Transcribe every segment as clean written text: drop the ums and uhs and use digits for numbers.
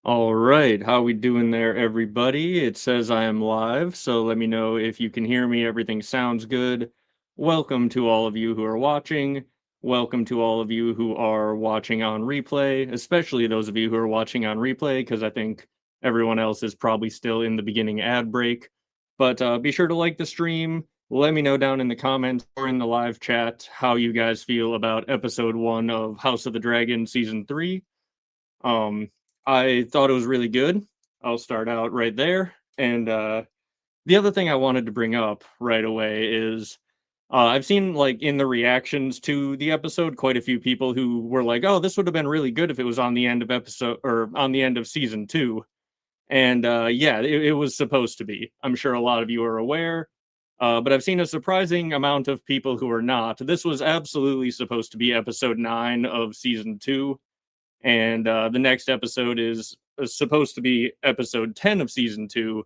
All right, how we doing there, everybody? It says I am live, so let me know if you can hear me. Everything sounds good. Welcome to all of you who are watching. Welcome to all of you who are watching on replay, especially those of you who are watching on replay, because I think everyone else is probably still in the beginning ad break. But be sure to like the stream. Let me know down in the comments or in the live chat how you guys feel about episode 1 of House of the Dragon season 3. Um, I thought it was really good. I'll start out right there. And the other thing I wanted to bring up right away is I've seen like in the reactions to the episode quite a few people who were like, "Oh, this would have been really good if it was on the end of episode or on the end of season 2." And yeah, it was supposed to be. I'm sure a lot of you are aware. But I've seen a surprising amount of people who are not. This was absolutely supposed to be episode 9 of season 2, and the next episode is supposed to be episode 10 of season 2.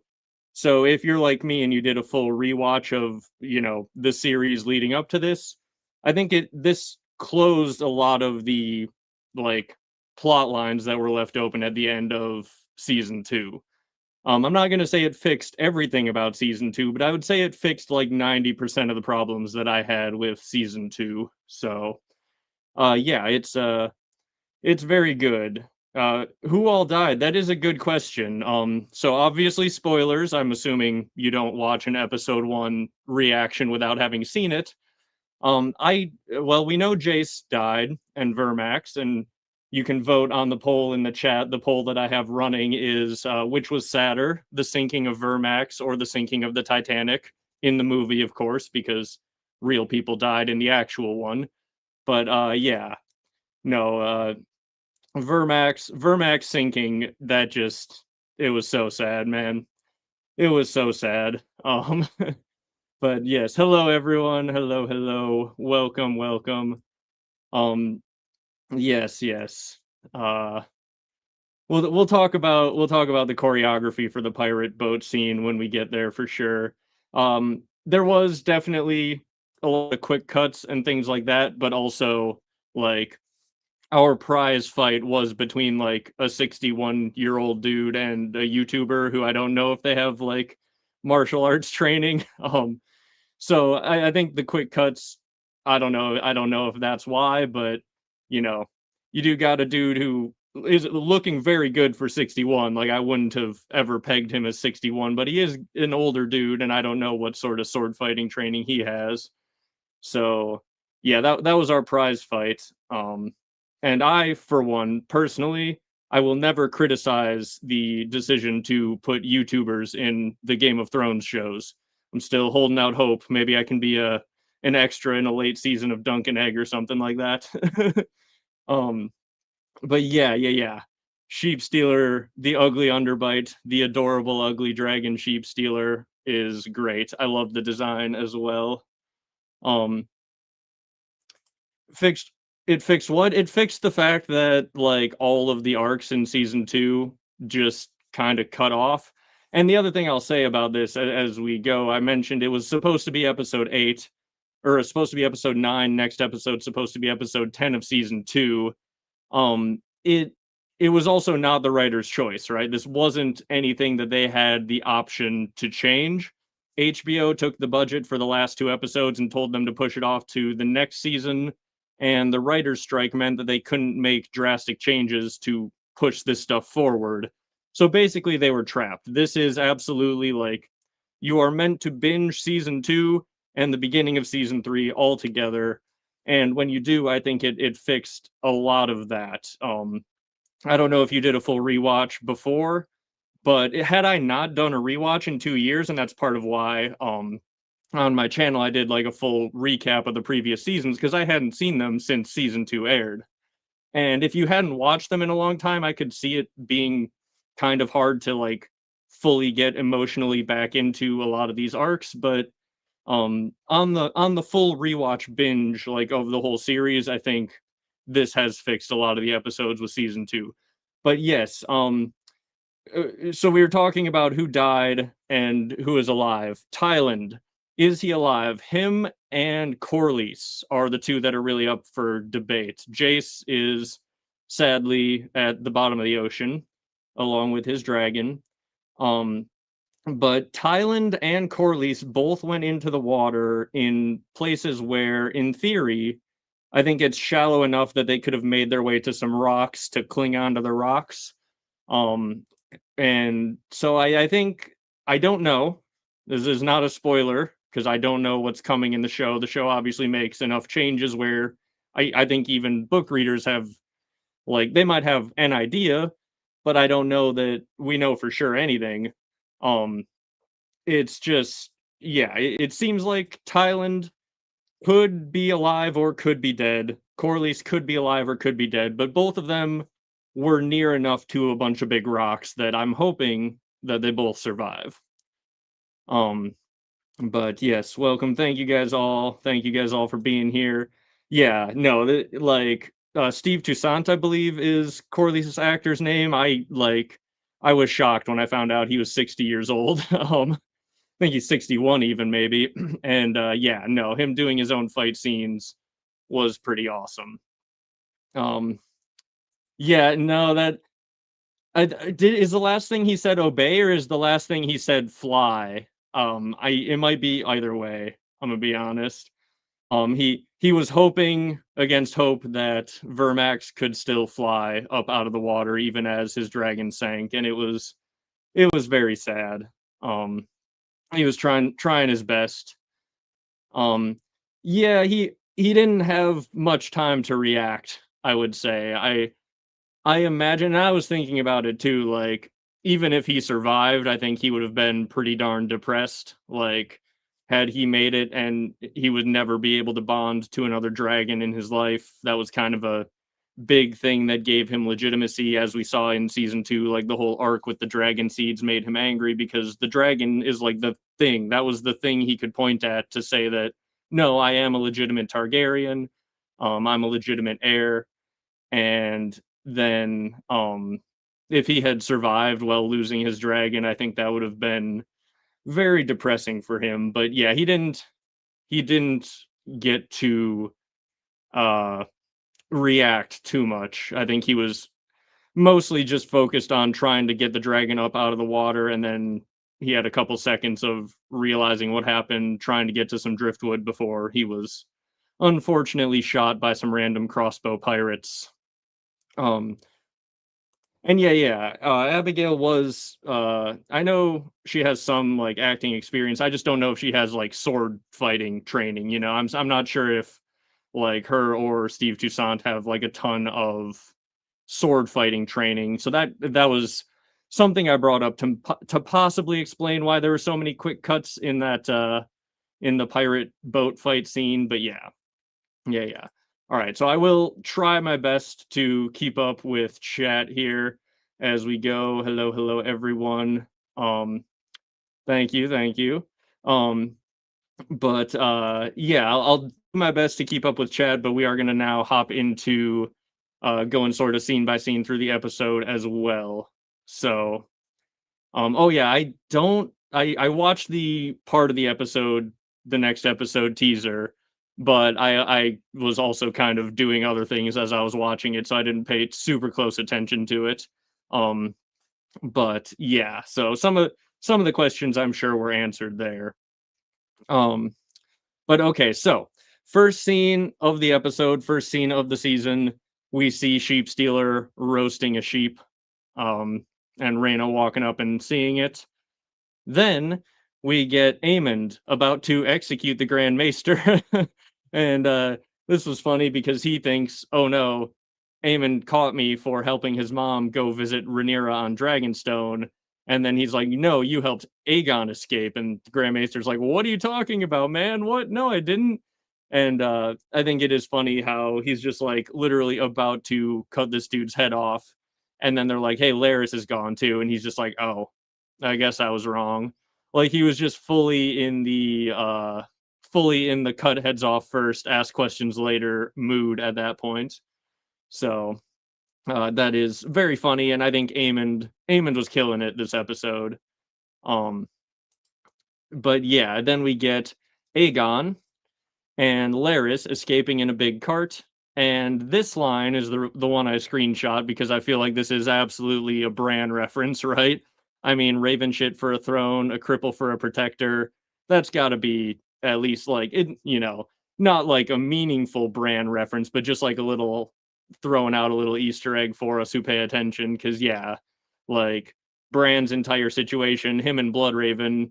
So if you're like me and you did a full rewatch of, the series leading up to this, I think this closed a lot of the like plot lines that were left open at the end of season 2. I'm not going to say it fixed everything about season 2, but I would say it fixed like 90% of the problems that I had with season 2. So, yeah, it's very good. Who all died? That is a good question. So obviously spoilers. I'm assuming you don't watch an episode 1 reaction without having seen it. We know Jace died and Vermax, and you can vote on the poll in the chat. The poll that I have running is which was sadder, the sinking of Vermax or the sinking of the Titanic in the movie, of course, because real people died in the actual one. But yeah, no, Vermax sinking, that just it was so sad, man. It was so sad. But yes, hello everyone. Hello, hello. Welcome, welcome. Um yes, yes. Uh we'll talk about the choreography for the pirate boat scene when we get there for sure. There was definitely a lot of quick cuts and things like that, but also like our prize fight was between like a 61-year-old dude and a YouTuber who I don't know if they have like martial arts training. So I think the quick cuts, I don't know if that's why, but you know, you do got a dude who is looking very good for 61. Like I wouldn't have ever pegged him as 61, but he is an older dude, and I don't know what sort of sword fighting training he has. So yeah, that was our prize fight. And I, for one, personally, I will never criticize the decision to put YouTubers in the Game of Thrones shows. I'm still holding out hope. Maybe I can be an extra in a late season of Dunk and Egg or something like that. um, but yeah. Sheepstealer, the ugly underbite, the adorable ugly dragon sheepstealer is great. I love the design as well. Um, fixed it fixed what? It fixed the fact that like all of the arcs in season 2 just kind of cut off. And the other thing I'll say about this as we go, I mentioned it was supposed to be episode 8, or it's supposed to be episode 9, next episode supposed to be episode 10 of season 2. It was also not the writer's choice, right? This wasn't anything that they had the option to change. HBO took the budget for the last 2 episodes and told them to push it off to the next season, and the writer's strike meant that they couldn't make drastic changes to push this stuff forward. So basically they were trapped. This is absolutely like you are meant to binge season 2 and the beginning of season 3 all together, and when you do, I think it fixed a lot of that. I don't know if you did a full rewatch before, but had I not done a rewatch in 2 years, and that's part of why on my channel I did like a full recap of the previous seasons because I hadn't seen them since season 2 aired. And if you hadn't watched them in a long time, I could see it being kind of hard to like fully get emotionally back into a lot of these arcs. But on the full rewatch binge like of the whole series, I think this has fixed a lot of the episodes with season 2. But yes, so we were talking about who died and who is alive. Thailand, is he alive? Him and Corlys are the two that are really up for debate. Jace is sadly at the bottom of the ocean. along with his dragon. Um, but Thailand and Corlys both went into the water in places where, in theory, I think it's shallow enough that they could have made their way to some rocks to cling onto the rocks. Um, and so I think, I don't know. This is not a spoiler because I don't know what's coming in the show. The show obviously makes enough changes where I think even book readers have, like, they might have an idea, but I don't know that we know for sure anything. Um, it's just, yeah, it seems like Thailand could be alive or could be dead. Corlys could be alive or could be dead, but both of them were near enough to a bunch of big rocks that I'm hoping that they both survive. Um, but yes, welcome. Thank you guys all. Thank you guys all for being here. Yeah, no, like Steve Toussaint, I believe, is Corlys' actor's name. I was shocked when I found out he was 60 years old. I think he's 61 even maybe. And yeah, no, him doing his own fight scenes was pretty awesome. Um yeah, no, that is the last thing he said obey, or is the last thing he said fly? I it might be either way. I'm gonna be honest. He was hoping against hope that Vermax could still fly up out of the water even as his dragon sank, and it was very sad. Um, he was trying his best. Um, yeah, he didn't have much time to react, I would say. I imagine, and I was thinking about it too, like, even if he survived, I think he would have been pretty darn depressed. Like, had he made it and he would never be able to bond to another dragon in his life, that was kind of a big thing that gave him legitimacy, as we saw in season 2. Like, the whole arc with the dragon seeds made him angry because the dragon is like the thing. That was the thing he could point at to say that, no, I am a legitimate Targaryen. I'm a legitimate heir. And then if he had survived while losing his dragon, I think that would have been very depressing for him. But yeah, he didn't get to uh react too much. I think he was mostly just focused on trying to get the dragon up out of the water, and then he had a couple seconds of realizing what happened, trying to get to some driftwood before he was unfortunately shot by some random crossbow pirates. Um, and yeah, Abigail was, I know she has some, like, acting experience. I just don't know if she has, like, sword fighting training, you know? I'm not sure if, like, her or Steve Toussaint have, like, a ton of sword fighting training. So that was something I brought up to possibly explain why there were so many quick cuts in that, in the pirate boat fight scene, but yeah. Yeah. All right, so I will try my best to keep up with chat here as we go. Hello, everyone. Um, thank you. Um, but yeah, I'll do my best to keep up with chat, but we are gonna now hop into going sort of scene by scene through the episode as well. So, oh yeah, I watched the part of the episode, the next episode teaser, but I was also kind of doing other things as I was watching it, so I didn't pay super close attention to it. Um, but yeah, so some of the questions I'm sure were answered there. Um, but okay, so first scene of the episode, first scene of the season, we see sheepstealer roasting a sheep. Um, and Reyna walking up and seeing it. Then we get Aemond about to execute the Grand Maester. And this was funny because he thinks, oh no, Aemond caught me for helping his mom go visit Rhaenyra on Dragonstone. And then he's like, no, you helped Aegon escape. And the Grand Maester's like, what are you talking about, man? What? No, I didn't. And I think it is funny how he's just like literally about to cut this dude's head off. And then they're like, hey, Larys is gone too. And he's just like, oh, I guess I was wrong. Like, he was just fully in the cut heads off first, ask questions later mood at that point. So that is very funny, and I think Aemond was killing it this episode. Um, but yeah, then we get Aegon and Larys escaping in a big cart, And this line is the one I screenshot because I feel like this is absolutely a Bran reference, right? I mean, Raven shit for a throne, a cripple for a protector. That's got to be at least like it, not like a meaningful Bran reference, but just like a little throwing out a little Easter egg for us who pay attention. Because yeah, like Bran's entire situation, him and Bloodraven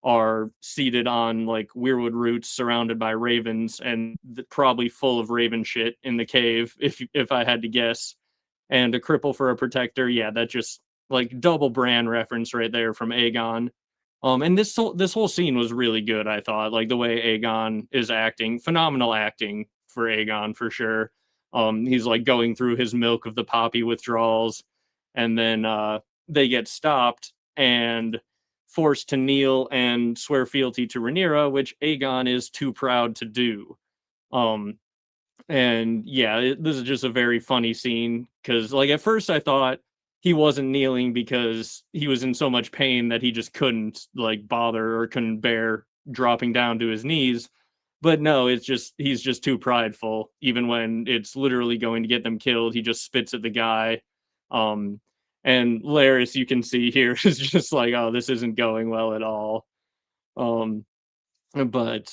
are seated on like weirwood roots surrounded by ravens and probably full of raven shit in the cave if I had to guess. And a cripple for a protector, yeah, that just like double Bran reference right there from Aegon. And this whole scene was really good, I thought. Like the way Aegon is acting, phenomenal acting for Aegon for sure. He's like going through his milk of the poppy withdrawals, and then they get stopped and forced to kneel and swear fealty to Rhaenyra, which Aegon is too proud to do. Um, and yeah, this is just a very funny scene because, like, at first I thought he wasn't kneeling because he was in so much pain that he just couldn't like bother or couldn't bear dropping down to his knees. But no, it's just he's just too prideful. Even when it's literally going to get them killed, he just spits at the guy. Um, and Larys, you can see here, is just like, oh, this isn't going well at all. Um, but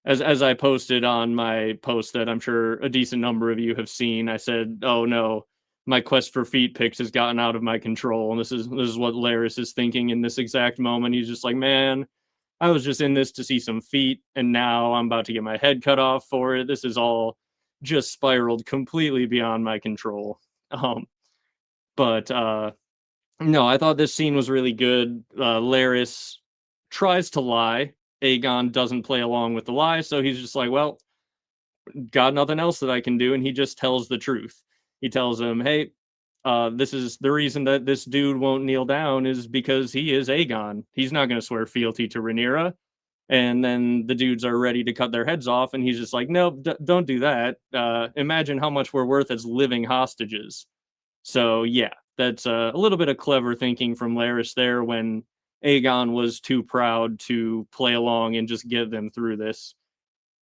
as I posted on my post that I'm sure a decent number of you have seen, I said, "Oh no, my quest for feet pics has gotten out of my control." And this is what Larys is thinking in this exact moment. He's just like, "Man, I was just in this to see some feet, and now I'm about to get my head cut off for it. This is all just spiraled completely beyond my control." Um, but no, I thought this scene was really good. Larys tries to lie. Aegon doesn't play along with the lie, so he's just like, well, got nothing else that I can do, and he just tells the truth. He tells him, hey, this is the reason that this dude won't kneel down is because he is Aegon. He's not going to swear fealty to Rhaenyra. And then the dudes are ready to cut their heads off, and he's just like, no, don't do that. Imagine how much we're worth as living hostages. So yeah, that's a little bit of clever thinking from Larys there when Aegon was too proud to play along and just get them through this.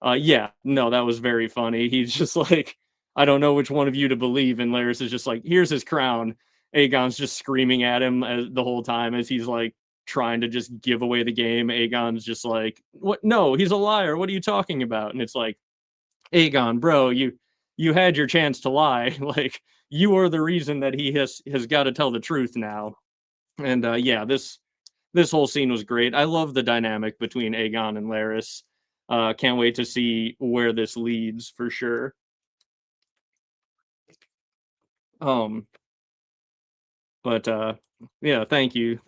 Yeah, no, that was very funny. He's just like, I don't know which one of you to believe, and Larys is just like, here's his crown. Aegon's just screaming at him the whole time as he's like trying to just give away the game. Aegon's just like, what? No, he's a liar. What are you talking about? And it's like, Aegon, bro, you had your chance to lie. Like you are the reason that he has got to tell the truth now. And yeah, this whole scene was great. I love the dynamic between Aegon and Larys. Can't wait to see where this leads for sure. Um, but yeah, thank you.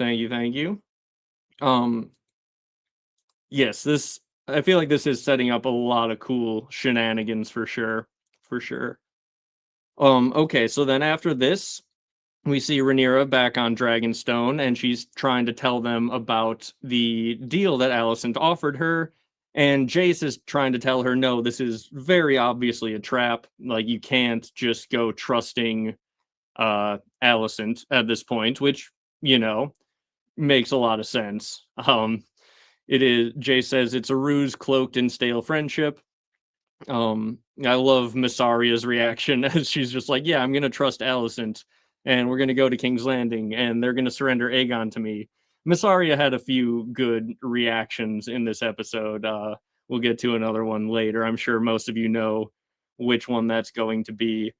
Um, yes, this I feel like this is setting up a lot of cool shenanigans for sure. Okay, so then after this, we see Rhaenyra back on Dragonstone, and she's trying to tell them about the deal that Alicent offered her. And Jace is trying to tell her, no, this is very obviously a trap. Like, you can't just go trusting Alicent at this point, which, you know, makes a lot of sense. It is, Jace says it's a ruse cloaked in stale friendship. I love Myssaria's reaction as she's just like, yeah, I'm gonna trust Alicent, and we're gonna go to King's Landing, and they're gonna surrender Aegon to me. Mysaria had a few good reactions in this episode. We'll get to another one later. I'm sure most of you know which one that's going to be.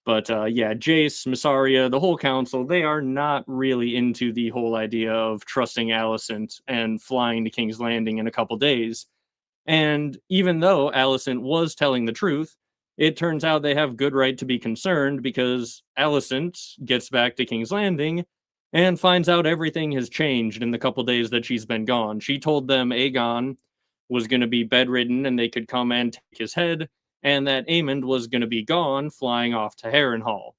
But yeah, Jace, Mysaria, the whole council, they are not really into the whole idea of trusting Alicent and flying to King's Landing in a couple days. And even though Alicent was telling the truth, it turns out they have good right to be concerned because Alicent gets back to King's Landing and finds out everything has changed in the couple days that she's been gone. She told them Aegon was going to be bedridden and they could come and take his head, and that Aemond was going to be gone, flying off to Harrenhal.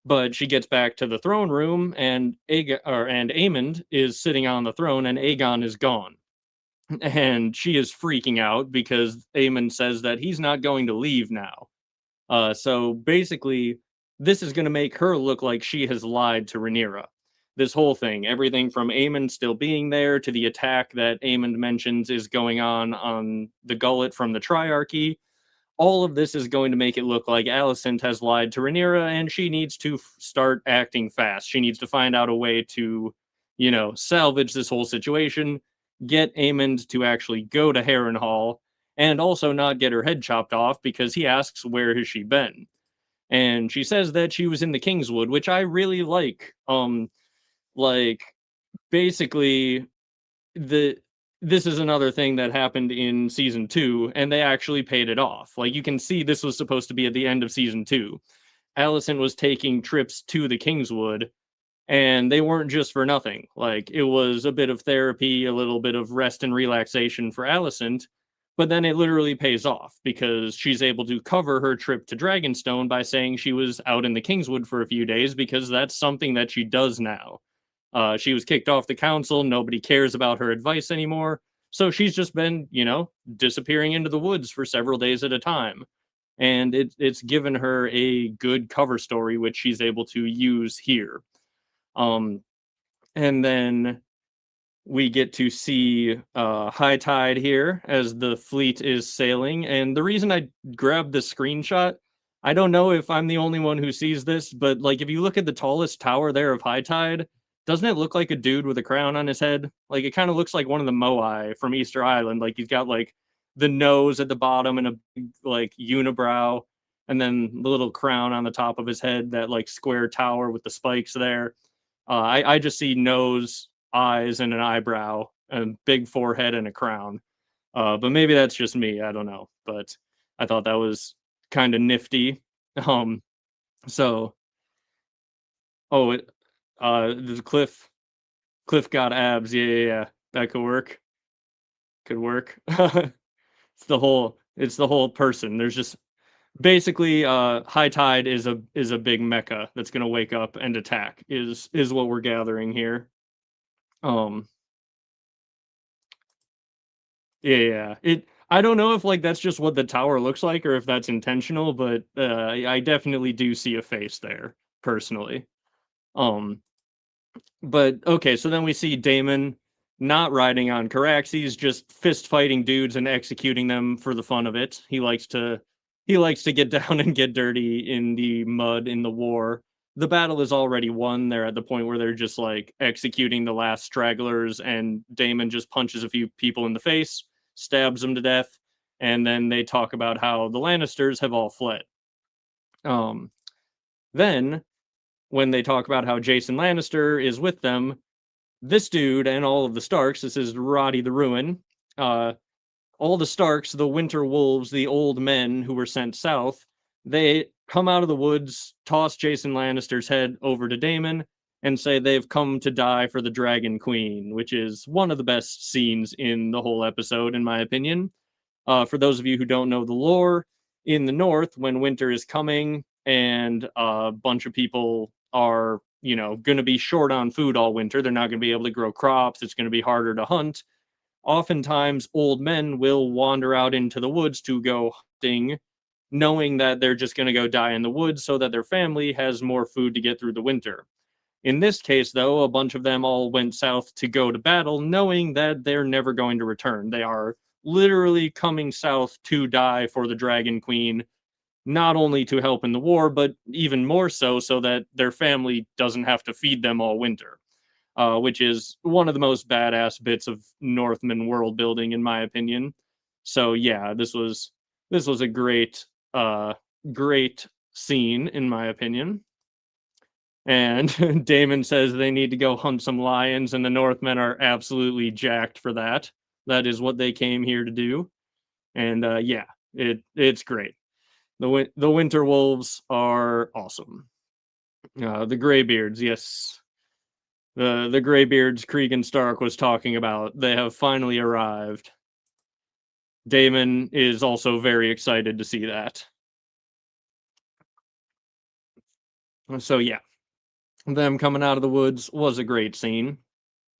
But she gets back to the throne room, and Aemond is sitting on the throne, and Aegon is gone. And she is freaking out because Aemon says that he's not going to leave now. So basically, this is going to make her look like she has lied to Rhaenyra. This whole thing, everything from Aemon still being there to the attack that Aemon mentions is going on the Gullet from the Triarchy, all of this is going to make it look like Alicent has lied to Rhaenyra, and she needs to start acting fast. She needs to find out a way to, salvage this whole situation, get Aemond to actually go to Harrenhal, and also not get her head chopped off because he asks, where has she been? And she says that she was in the Kingswood, which I really like. Like, basically, the this is another thing that happened in season 2, and they actually paid it off. Like, you can see this was supposed to be at the end of season 2. Alicent was taking trips to the Kingswood, and they weren't just for nothing. Like, it was a bit of therapy, a little bit of rest and relaxation for Alicent, but then it literally pays off because she's able to cover her trip to Dragonstone by saying she was out in the Kingswood for a few days because that's something that she does now. She was kicked off the council. Nobody cares about her advice anymore. So she's just been, disappearing into the woods for several days at a time. And it's given her a good cover story, which she's able to use here. And then we get to see high tide here as the fleet is sailing. And the reason I grabbed the screenshot, I don't know if I'm the only one who sees this, but like if you look at the tallest tower there of high tide, doesn't it look like a dude with a crown on his head? Like it kind of looks like one of the Moai from Easter Island. Like he's got like the nose at the bottom and a big like unibrow, and then the little crown on the top of his head, that like square tower with the spikes there. I just see nose, eyes, and an eyebrow, a big forehead, and a crown. But maybe that's just me. I don't know. But I thought that was kind of nifty. Um, so, oh, the Cliff got abs. Yeah. That could work. Could work. It's the whole person. There's just basically high tide is a big mecha that's gonna wake up and attack is what we're gathering here. Um, yeah. I don't know if like that's just what the tower looks like or if that's intentional, but I definitely do see a face there personally. Um, but okay, so then we see Daemon not riding on Caraxes, just fist fighting dudes and executing them for the fun of it. He likes to get down and get dirty in the mud in the war. The battle is already won. They're at the point where they're just like executing the last stragglers, and Daemon just punches a few people in the face, stabs them to death, and then they talk about how the Lannisters have all fled. Um, then when they talk about how Jason Lannister is with them, this dude and all of the Starks, this is Roddy the Ruin, uh, all the Starks, the Winter Wolves, the old men who were sent south, they come out of the woods, toss Jason Lannister's head over to Daemon, and say they've come to die for the Dragon Queen, which is one of the best scenes in the whole episode, in my opinion. For those of you who don't know the lore, in the north, when winter is coming and a bunch of people are, going to be short on food all winter, they're not going to be able to grow crops, it's going to be harder to hunt. Oftentimes, old men will wander out into the woods to go hunting, knowing that they're just going to go die in the woods so that their family has more food to get through the winter. In this case, though, a bunch of them all went south to go to battle, knowing that they're never going to return. They are literally coming south to die for the Dragon Queen, not only to help in the war, but even more so that their family doesn't have to feed them all winter, which is one of the most badass bits of Northman world building, in my opinion. So yeah, this was a great scene, in my opinion. And Daemon says they need to go hunt some lions, and the Northmen are absolutely jacked for that. That is what they came here to do. And yeah, it's great. The Winter Wolves are awesome. The Greybeards, yes, the Greybeards Cregan Stark was talking about. They have finally arrived. Daemon is also very excited to see that. So yeah, them coming out of the woods was a great scene.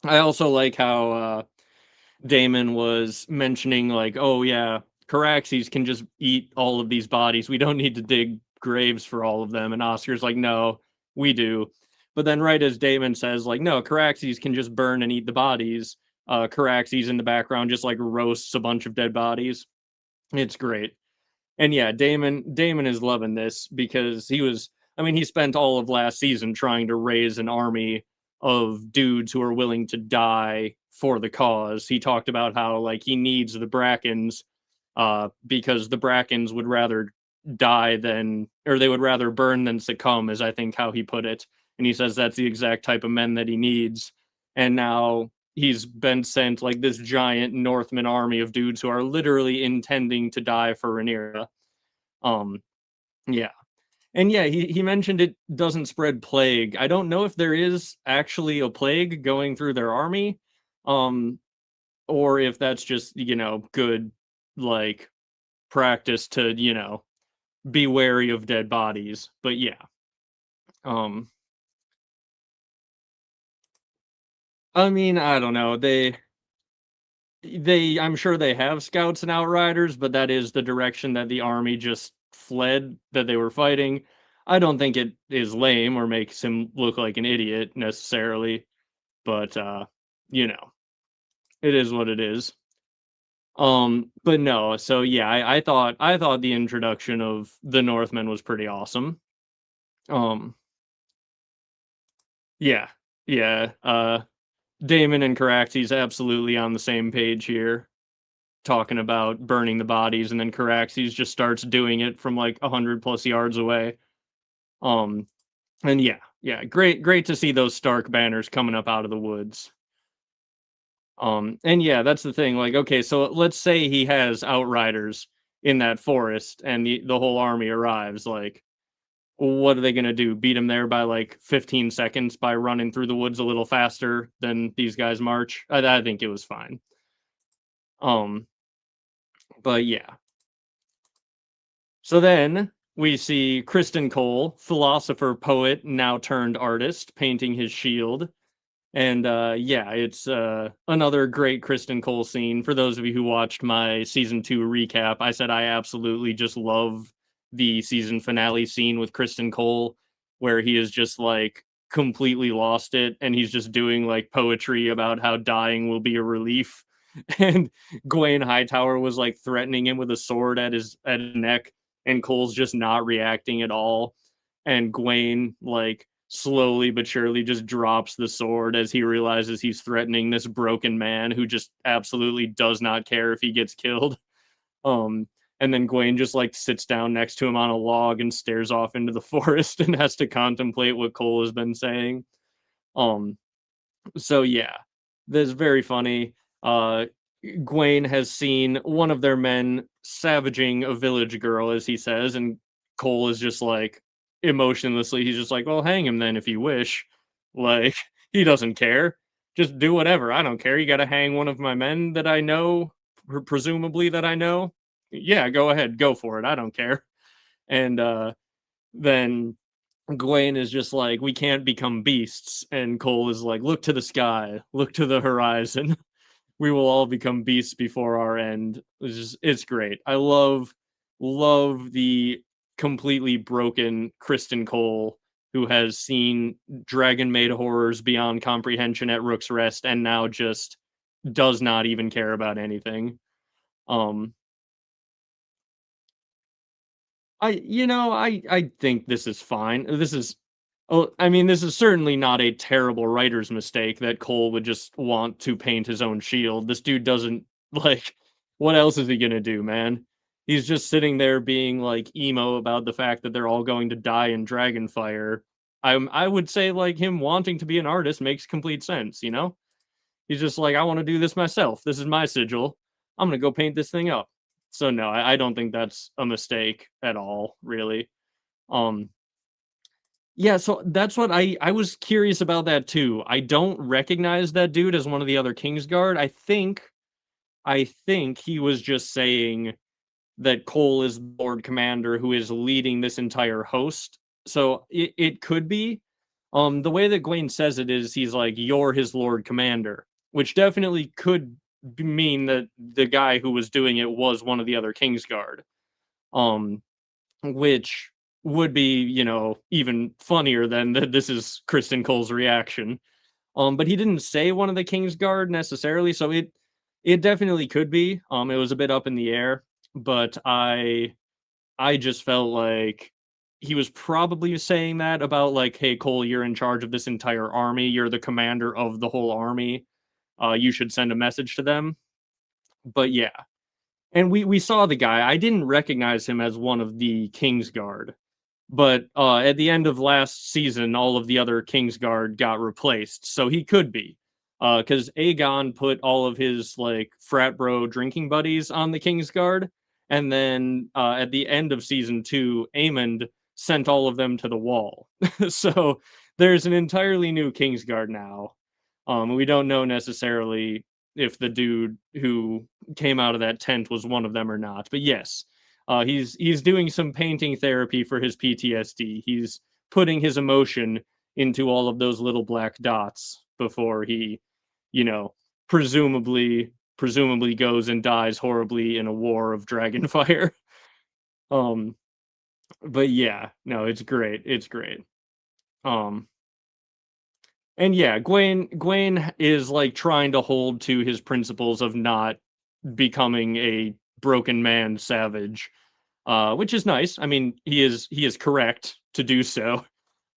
I also like how Daemon was mentioning, like, oh yeah, Caraxes can just eat all of these bodies. We don't need to dig graves for all of them. And Oscar's like, no, we do. But then right as Daemon says, like, no, Caraxes can just burn and eat the bodies, Caraxes in the background just like roasts a bunch of dead bodies. It's great. And yeah, Daemon is loving this because he spent all of last season trying to raise an army of dudes who are willing to die for the cause. He talked about how like he needs the Brackens because the Brackens would rather die than, or they would rather burn than succumb, is I think how he put it. And he says that's the exact type of men that he needs. And now he's been sent like this giant Northman army of dudes who are literally intending to die for Rhaenyra. Um, yeah. And yeah, he mentioned it doesn't spread plague. I don't know if there is actually a plague going through their army, um, or if that's just, good like practice to, be wary of dead bodies. But yeah. Um I don't know. I'm sure they have scouts and outriders, but that is the direction that the army just fled that they were fighting. I don't think it is lame or makes him look like an idiot necessarily, but you know, it is what it is. But no, so yeah, I thought the introduction of the Northmen was pretty awesome. Um, yeah, yeah. Daemon and Caraxes absolutely on the same page here, talking about burning the bodies, and then Caraxes just starts doing it from like 100+ yards away. Um, and yeah, great to see those Stark banners coming up out of the woods. And yeah, that's the thing. Like, okay, so let's say he has outriders in that forest, and the whole army arrives. Like, what are they gonna do? Beat him there by like 15 seconds by running through the woods a little faster than these guys march? I think it was fine. Um, but yeah. So then we see Criston Cole, philosopher, poet, now turned artist, painting his shield. And yeah, it's another great Criston Cole scene. For those of you who watched my season 2 recap, I said I absolutely just love the season finale scene with Criston Cole, where he is just like completely lost it and he's just doing like poetry about how dying will be a relief. And Gwaine Hightower was like threatening him with a sword at his neck, and Cole's just not reacting at all. And Gwaine like slowly but surely just drops the sword as he realizes he's threatening this broken man who just absolutely does not care if he gets killed. Um, and then Gwaine just like sits down next to him on a log and stares off into the forest and has to contemplate what Cole has been saying. Um, so yeah, that's very funny. Uh, Gwaine has seen one of their men savaging a village girl, as he says, and Cole is just like emotionlessly, he's just like, well, hang him then if you wish. Like, he doesn't care. Just do whatever. I don't care. You got to hang one of my men that I know, presumably that I know. Yeah, go ahead, go for it. I don't care. And then Gwaine is just like, we can't become beasts. And Cole is like, look to the sky, look to the horizon. We will all become beasts before our end. It's great. I love the completely broken Criston Cole, who has seen dragon made horrors beyond comprehension at Rook's Rest and now just does not even care about anything. Um I think this is fine. This is certainly not a terrible writer's mistake that Cole would just want to paint his own shield. This dude doesn't like, what else is he gonna do, man? He's just sitting there being like emo about the fact that they're all going to die in Dragonfire. I would say like him wanting to be an artist makes complete sense, you know? He's just like, I want to do this myself. This is my sigil. I'm gonna go paint this thing up. So no, I don't think that's a mistake at all, really. Um, yeah, so that's what I was curious about that too. I don't recognize that dude as one of the other Kingsguard. I think he was just saying that Cole is the Lord Commander who is leading this entire host. So it could be. The way that Gwaine says it is he's like, you're his Lord Commander, which definitely could mean that the guy who was doing it was one of the other Kingsguard. Um, which would be, even funnier than that this is Criston Cole's reaction. But he didn't say one of the Kingsguard necessarily, so it definitely could be. It was a bit up in the air, but I just felt like he was probably saying that about like, hey, Cole, you're in charge of this entire army. You're the commander of the whole army. You should send a message to them. But yeah. And we saw the guy. I didn't recognize him as one of the Kingsguard. But at the end of last season, all of the other Kingsguard got replaced, so he could be. Because Aegon put all of his like frat bro drinking buddies on the Kingsguard, and then at the end of season 2, Aemond sent all of them to the wall. So there's an entirely new Kingsguard now. We don't know necessarily if the dude who came out of that tent was one of them or not, but yes, he's doing some painting therapy for his PTSD. He's putting his emotion into all of those little black dots before he, you know, presumably goes and dies horribly in a war of dragonfire. um, but yeah, no, it's great. It's great. Um, and yeah, Gwaine is like trying to hold to his principles of not becoming a broken man savage, which is nice. I mean, he is correct to do so,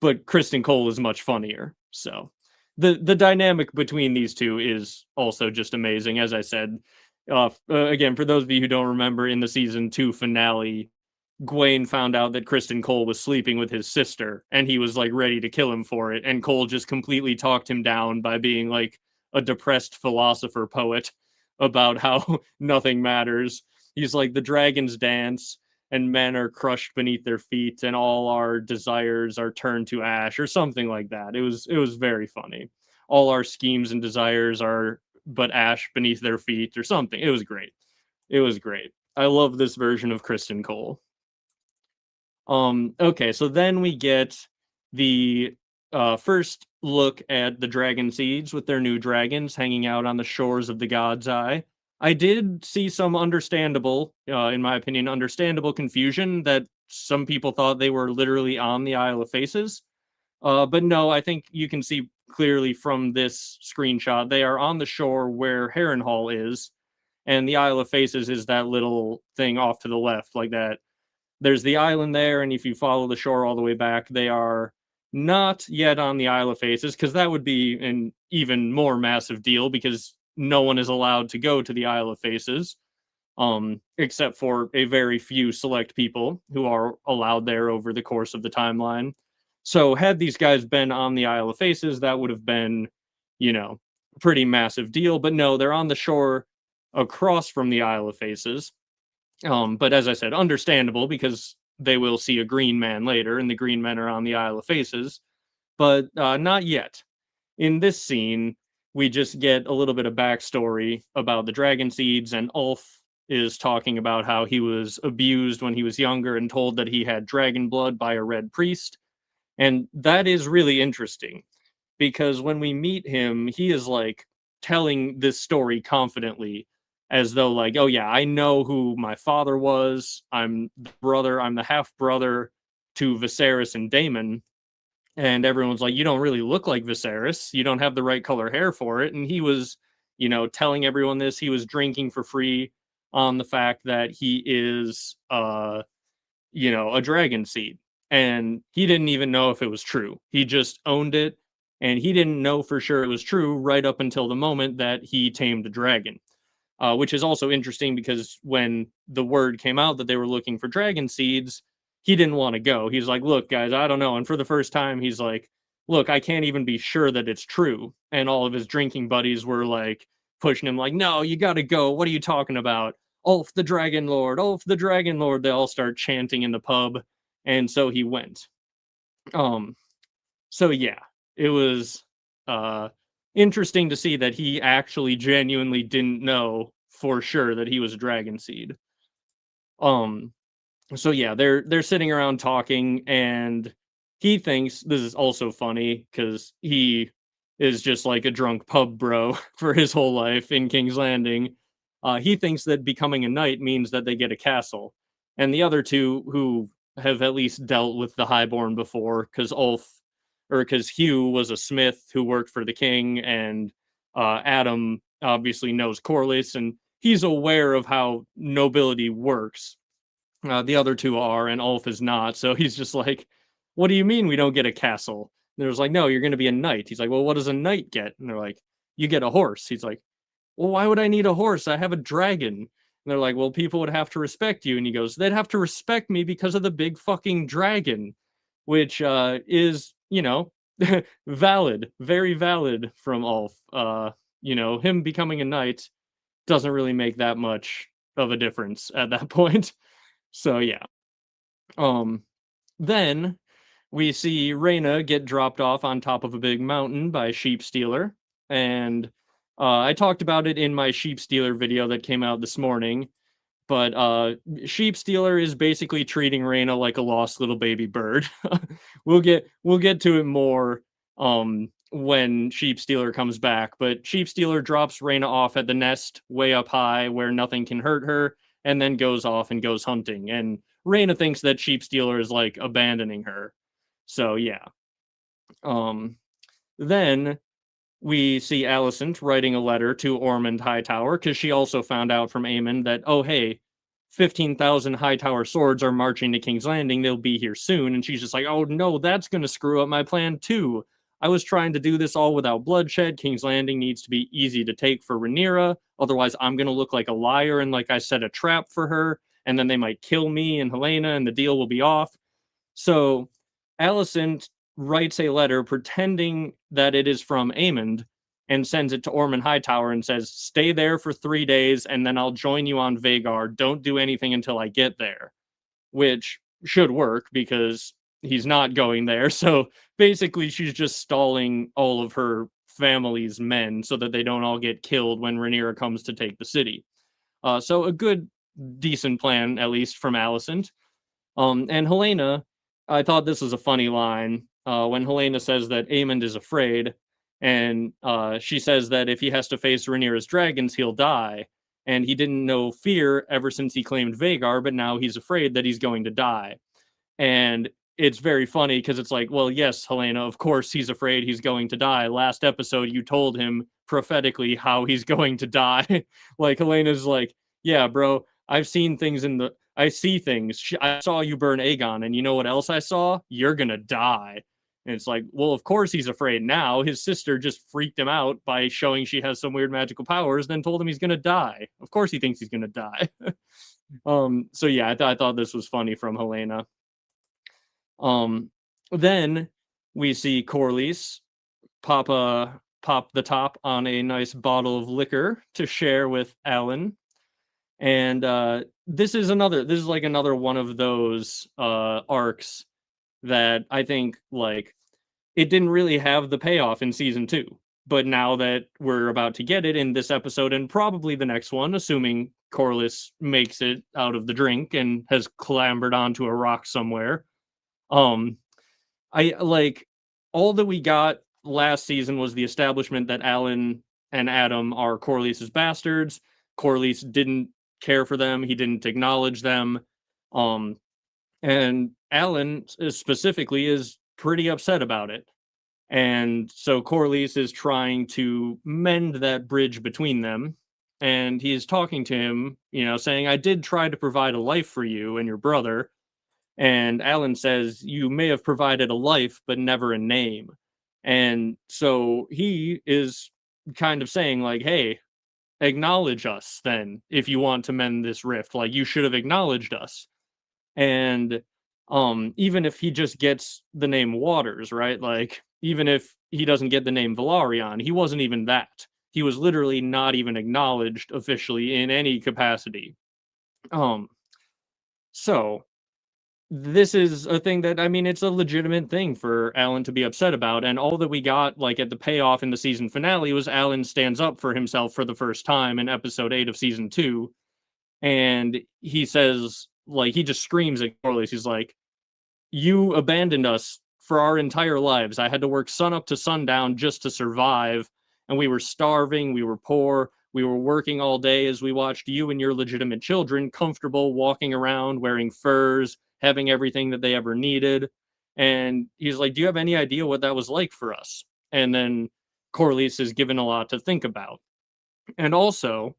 but Criston Cole is much funnier. So the dynamic between these two is also just amazing. As I said, again, for those of you who don't remember, in the season 2 finale, Gwaine found out that Criston Cole was sleeping with his sister, and he was like ready to kill him for it. And Cole just completely talked him down by being like a depressed philosopher poet about how nothing matters. He's like, the dragons dance, and men are crushed beneath their feet, and all our desires are turned to ash, or something like that. It was very funny. All our schemes and desires are but ash beneath their feet, or something. It was great. It was great. I love this version of Criston Cole. Okay, so then we get the first look at the Dragonseeds with their new dragons hanging out on the shores of the God's Eye. I did see some understandable, in my opinion, understandable confusion that some people thought they were literally on the Isle of Faces. But no, I think you can see clearly from this screenshot they are on the shore where Harrenhal is, and the Isle of Faces is that little thing off to the left, like that. There's the island there, and if you follow the shore all the way back, they are not yet on the Isle of Faces, because that would be an even more massive deal, because no one is allowed to go to the Isle of Faces, except for a very few select people who are allowed there over the course of the timeline. So had these guys been on the Isle of Faces, that would have been, a pretty massive deal. But no, they're on the shore across from the Isle of Faces. But as I said, understandable, because they will see a green man later, and the green men are on the Isle of Faces, but not yet. In this scene, we just get a little bit of backstory about the Dragonseeds, and Ulf is talking about how he was abused when he was younger and told that he had dragon blood by a red priest. And that is really interesting, because when we meet him, he is like telling this story confidently, as though like, oh yeah, I know who my father was. I'm the half brother to Viserys and Daemon. And everyone's like, you don't really look like Viserys. You don't have the right color hair for it. And he was, telling everyone this. He was drinking for free on the fact that he is, a dragon seed. And he didn't even know if it was true. He just owned it. And he didn't know for sure it was true right up until the moment that he tamed a dragon. Which is also interesting, because when the word came out that they were looking for dragon seeds, he didn't want to go. He's like, look, guys, I don't know. And for the first time, he's like, look, I can't even be sure that it's true. And all of his drinking buddies were like pushing him, like, no, you got to go. What are you talking about? Ulf the Dragon Lord, Ulf the Dragon Lord. They all start chanting in the pub. And so he went. Um, so yeah, it was interesting to see that he actually genuinely didn't know for sure that he was a dragon seed. Um, so yeah, they're sitting around talking, and he thinks this is also funny because he is just like a drunk pub bro for his whole life in King's Landing. He thinks that becoming a knight means that they get a castle, and the other two, who have at least dealt with the Highborn before, because Hugh was a smith who worked for the king, and Adam obviously knows Corlys, and he's aware of how nobility works. The other two are, and Ulf is not. So he's just like, "What do you mean we don't get a castle?" And there's like, "No, you're going to be a knight." He's like, "Well, what does a knight get?" And they're like, "You get a horse." He's like, "Well, why would I need a horse? I have a dragon." And they're like, "Well, people would have to respect you." And he goes, "They'd have to respect me because of the big fucking dragon," which is, valid, very valid from Ulf. Him becoming a knight doesn't really make that much of a difference at that point. So yeah. Um, then we see Rhaena get dropped off on top of a big mountain by a sheepstealer, and I talked about it in my sheepstealer video that came out this morning. But sheepstealer is basically treating Rhaena like a lost little baby bird. We'll get to it more when sheepstealer comes back. But sheepstealer drops Rhaena off at the nest way up high where nothing can hurt her, and then goes off and goes hunting. And Rhaena thinks that sheepstealer is like abandoning her. So yeah. Um, then we see Alicent writing a letter to Ormond Hightower because she also found out from Aemon that, oh, hey, 15,000 Hightower swords are marching to King's Landing. They'll be here soon. And she's just like, oh, no, that's going to screw up my plan, too. I was trying to do this all without bloodshed. King's Landing needs to be easy to take for Rhaenyra. Otherwise, I'm going to look like a liar and like I set a trap for her. And then they might kill me and Helena and the deal will be off. So Alicent writes a letter pretending that it is from Aemond and sends it to Ormond Hightower and says, stay there for 3 days and then I'll join you on Vhagar. Don't do anything until I get there, which should work because he's not going there. So basically, she's just stalling all of her family's men so that they don't all get killed when Rhaenyra comes to take the city. So a good, decent plan, at least from Alicent. And Helena, I thought this was a funny line when Helena says that Aemond is afraid, and she says that if he has to face Rhaenyra's dragons, he'll die. And he didn't know fear ever since he claimed Vhagar, but now he's afraid that he's going to die. And it's very funny because it's like, well, yes, Helena, of course he's afraid he's going to die. Last episode, you told him prophetically how he's going to die. Like, Helena's like, yeah, bro, I see things. I saw you burn Aegon, and you know what else I saw? You're gonna die. And it's like, well, of course he's afraid now. His sister just freaked him out by showing she has some weird magical powers, then told him he's gonna die. Of course he thinks he's gonna die. So yeah, I thought this was funny from Helena. Um, then we see Corlys pop the top on a nice bottle of liquor to share with Alan. And this is like another one of those arcs that I think like it didn't really have the payoff in season 2. But now that we're about to get it in this episode and probably the next one, assuming Corlys makes it out of the drink and has clambered onto a rock somewhere, um, I like all that we got last season was the establishment that Alan and Adam are Corlys's bastards. Corlys didn't care for them. He didn't acknowledge them. Um, and Alan specifically is pretty upset about it. And so Corlys is trying to mend that bridge between them. And he's talking to him, saying, I did try to provide a life for you and your brother, and Alan says, you may have provided a life, but never a name. And so he is kind of saying, like, hey, acknowledge us then if you want to mend this rift. Like, you should have acknowledged us. And even if he just gets the name Waters, right? Like, even if he doesn't get the name Velaryon, he wasn't even that. He was literally not even acknowledged officially in any capacity. So this is a thing that, I mean, it's a legitimate thing for Alan to be upset about, and all that we got, like, at the payoff in the season finale was Alan stands up for himself for the first time in episode 8 of season 2, and he says, like, he just screams at Corlys, he's like, you abandoned us for our entire lives. I had to work sun up to sundown just to survive, and we were starving, we were poor, we were working all day as we watched you and your legitimate children comfortable walking around wearing furs, having everything that they ever needed. And he's like, do you have any idea what that was like for us? And then Corlys is given a lot to think about. And also,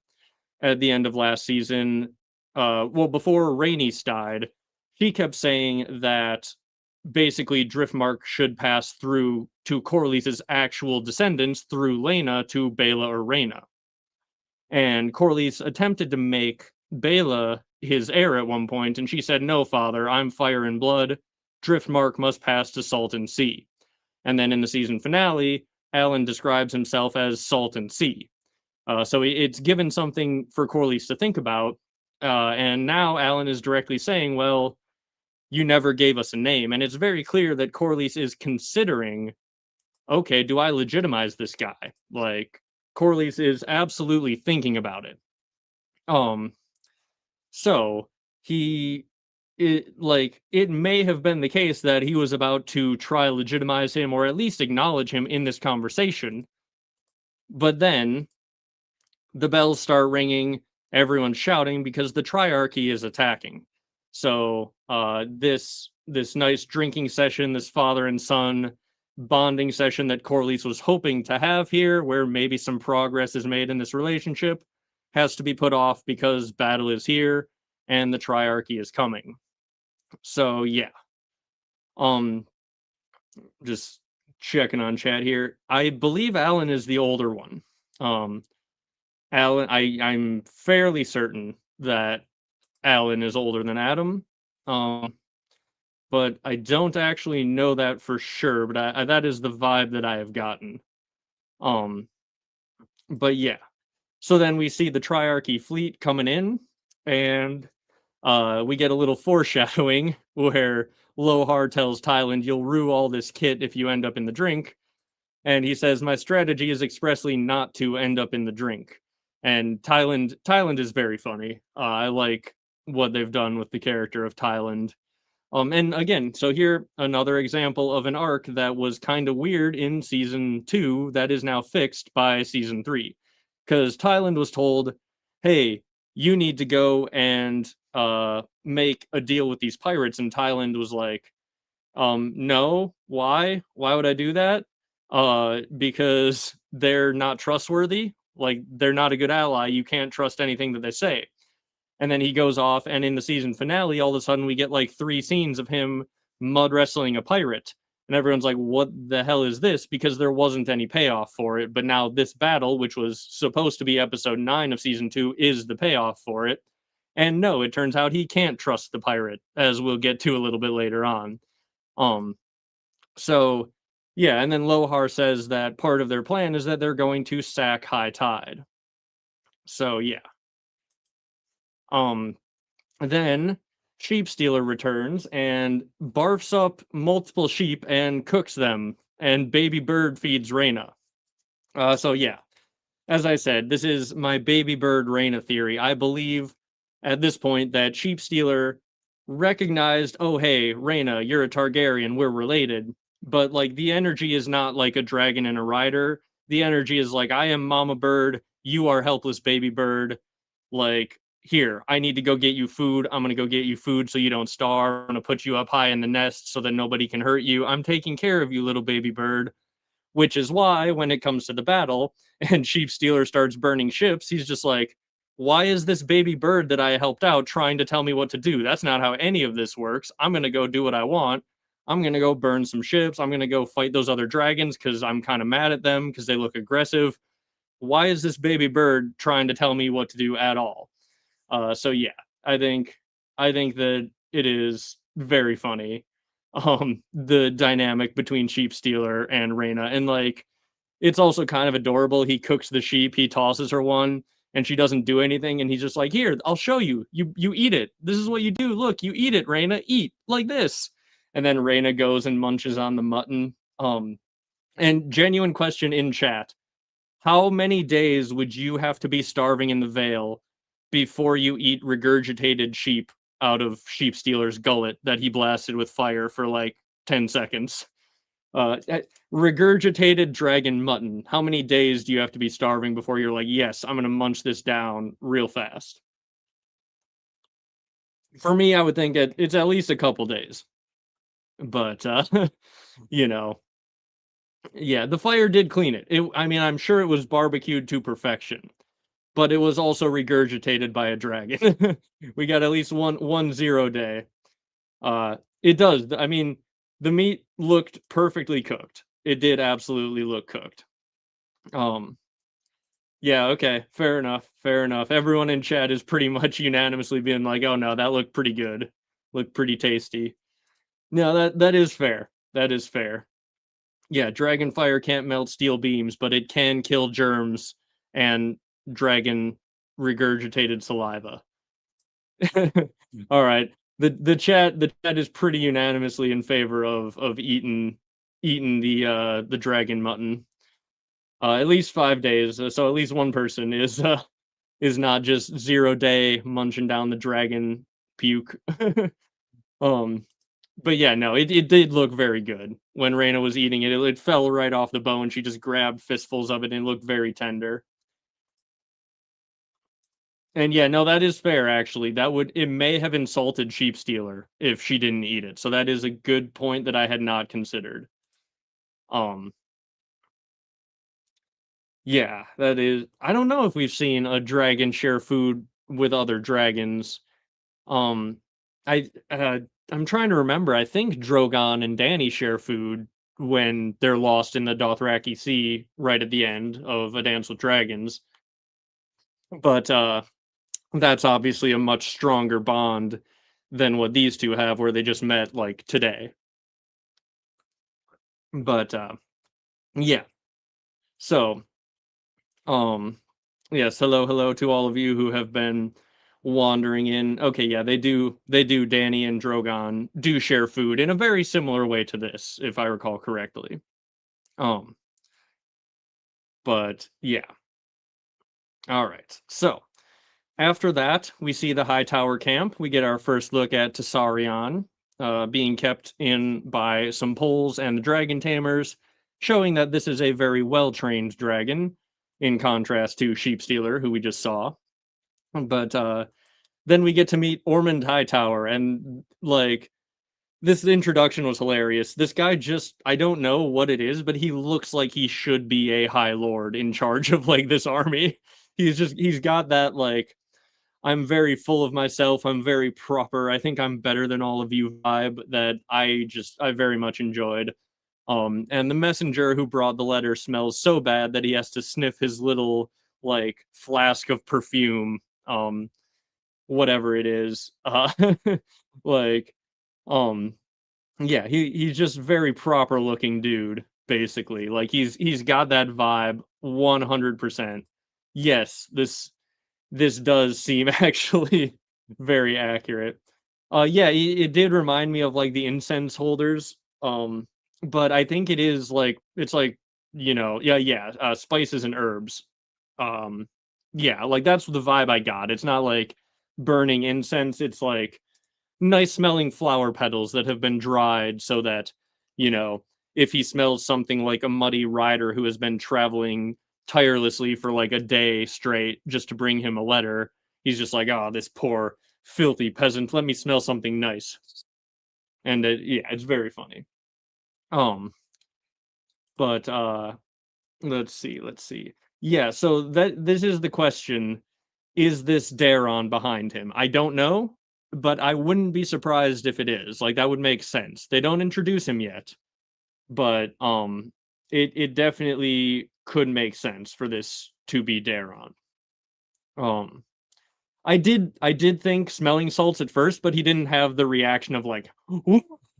at the end of last season, before Rhaenys died, she kept saying that basically Driftmark should pass through to Corlys' actual descendants through Laena to Baela or Rhaena. And Corlys attempted to make Baela his heir at one point, and she said, "No, father, I'm fire and blood. Driftmark must pass to Salton Sea." And then in the season finale, Alan describes himself as Salton Sea. So it's given something for Corlys to think about. And now Alan is directly saying, well, you never gave us a name. And it's very clear that Corlys is considering, okay, do I legitimize this guy? Like, Corlys is absolutely thinking about it. So he it may have been the case that he was about to try legitimize him or at least acknowledge him in this conversation. But then the bells start ringing, everyone's shouting because the Triarchy is attacking. So this nice drinking session, this father and son bonding session that Corlys was hoping to have here, where maybe some progress is made in this relationship, has to be put off because battle is here and the Triarchy is coming. So yeah. Just checking on chat here. I believe Alan is the older one. Alan, I'm fairly certain that Alan is older than Adam. But I don't actually know that for sure, but that is the vibe that I have gotten. But yeah. So then we see the Triarchy fleet coming in, and we get a little foreshadowing where Lohar tells Tyland, "You'll rue all this kit if you end up in the drink." And he says, "My strategy is expressly not to end up in the drink." And Tyland is very funny. I like what they've done with the character of Tyland. And again, so here another example of an arc that was kind of weird in season 2 that is now fixed by season 3. Because Tyland was told, "Hey, you need to go and make a deal with these pirates," and Tyland was like, "No, why? Why would I do that? Because they're not trustworthy. Like, they're not a good ally. You can't trust anything that they say." And then he goes off, and in the season finale, all of a sudden we get like 3 scenes of him mud wrestling a pirate. And everyone's like, what the hell is this? Because there wasn't any payoff for it. But now this battle, which was supposed to be episode 9 of season 2, is the payoff for it. And no, it turns out he can't trust the pirate, as we'll get to a little bit later on. So yeah, and then Lohar says that part of their plan is that they're going to sack High Tide. So yeah. Then sheepstealer returns and barfs up multiple sheep and cooks them, and baby bird feeds Rhaena. So yeah, as I said, this is my baby bird Rhaena theory. I believe at this point that sheepstealer recognized, oh hey, Rhaena, you're a Targaryen, we're related, but like the energy is not like a dragon and a rider. The energy is like, I am mama bird, you are helpless baby bird. Like, here, I need to go get you food. I'm gonna go get you food so you don't starve. I'm gonna put you up high in the nest so that nobody can hurt you. I'm taking care of you, little baby bird. Which is why, when it comes to the battle, and sheepstealer starts burning ships, he's just like, why is this baby bird that I helped out trying to tell me what to do? That's not how any of this works. I'm gonna go do what I want. I'm gonna go burn some ships. I'm gonna go fight those other dragons because I'm kind of mad at them because they look aggressive. Why is this baby bird trying to tell me what to do at all? So yeah, I think that it is very funny. The dynamic between sheepstealer and Rhaena, and like it's also kind of adorable. He cooks the sheep, he tosses her one, and she doesn't do anything, and he's just like, "Here, I'll show you. You eat it. This is what you do. Look, you eat it, Rhaena. Eat like this." And then Rhaena goes and munches on the mutton. And genuine question in chat: how many days would you have to be starving in the Vale before you eat regurgitated sheep out of sheepstealer's gullet that he blasted with fire for like 10 seconds? Regurgitated dragon mutton. How many days do you have to be starving before you're like, yes, I'm going to munch this down real fast? For me, I would think it's at least a couple days. But, you know, yeah, the fire did clean it. I mean, I'm sure it was barbecued to perfection. but it was also regurgitated by a dragon. We got at least one 0 day. It does. I mean, the meat looked perfectly cooked. It did absolutely look cooked. Yeah, okay, fair enough, fair enough. Everyone in chat is pretty much unanimously being like, "Oh no, that looked pretty good. Looked pretty tasty." No, that is fair. That is fair. Yeah, dragon fire can't melt steel beams, but it can kill germs and dragon regurgitated saliva. All right. The chat is pretty unanimously in favor of eating the dragon mutton. At least 5 days, so at least one person is not just 0 day munching down the dragon puke. um, but yeah, no, it did look very good when Reyna was eating it. It fell right off the bone. She just grabbed fistfuls of it and it looked very tender. And yeah, no, that is fair actually. It may have insulted sheepstealer if she didn't eat it. So that is a good point that I had not considered. Um yeah, that is I don't know if we've seen a dragon share food with other dragons. Um I I'm trying to remember. I think Drogon and Dany share food when they're lost in the Dothraki Sea right at the end of A Dance with Dragons. But that's obviously a much stronger bond than what these two have, where they just met like today. But yeah. So um yes, hello to all of you who have been wandering in. Okay, yeah, they do Dany and Drogon do share food in a very similar way to this, if I recall correctly. Um, but yeah. All right. So after that, we see the High Tower camp. We get our first look at Tessarion, being kept in by some poles and the dragon tamers, showing that this is a very well-trained dragon, in contrast to Sheepstealer, who we just saw. But then we get to meet Ormond Hightower, and like this introduction was hilarious. This guy just I don't know what it is, but he looks like he should be a High Lord in charge of like this army. He's got that like I'm very full of myself. I'm very proper. I think I'm better than all of you vibe that I very much enjoyed. And the messenger who brought the letter smells so bad that he has to sniff his little like flask of perfume, whatever it is. Like, um, yeah, he's just very proper looking dude, basically. Like he's got that vibe 100%. Yes, this does seem actually very accurate. Yeah, it did remind me of like the incense holders. But I think it is like it's like spices and herbs. Um, yeah, like that's the vibe I got. It's not like burning incense. It's like nice smelling flower petals that have been dried so that you know if he smells something like a muddy rider who has been traveling tirelessly for like a day straight just to bring him a letter, he's just like, oh, this poor filthy peasant, let me smell something nice. And yeah, it's very funny. um but let's see. Yeah, so that this is the question. Is this Daron behind him? I don't know, but I wouldn't be surprised if it is. Like that would make sense. They don't introduce him yet, but it definitely could make sense for this to be Daron. Um I did think smelling salts at first, but he didn't have the reaction of like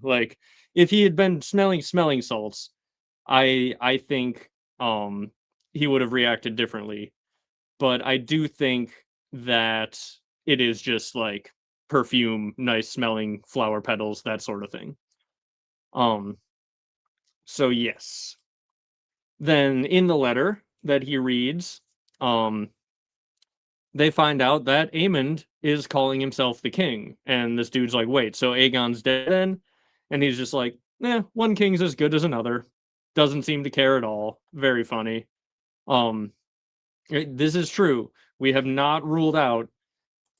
like if he had been smelling salts, I think he would have reacted differently. But I do think that it is just like perfume, nice smelling flower petals, that sort of thing. Um, so yes. Then in the letter that he reads, um, they find out that Aemond is calling himself the king. And this dude's like, wait, so Aegon's dead then? And he's just like, one king's as good as another. Doesn't seem to care at all. Very funny. Um, this is true. We have not ruled out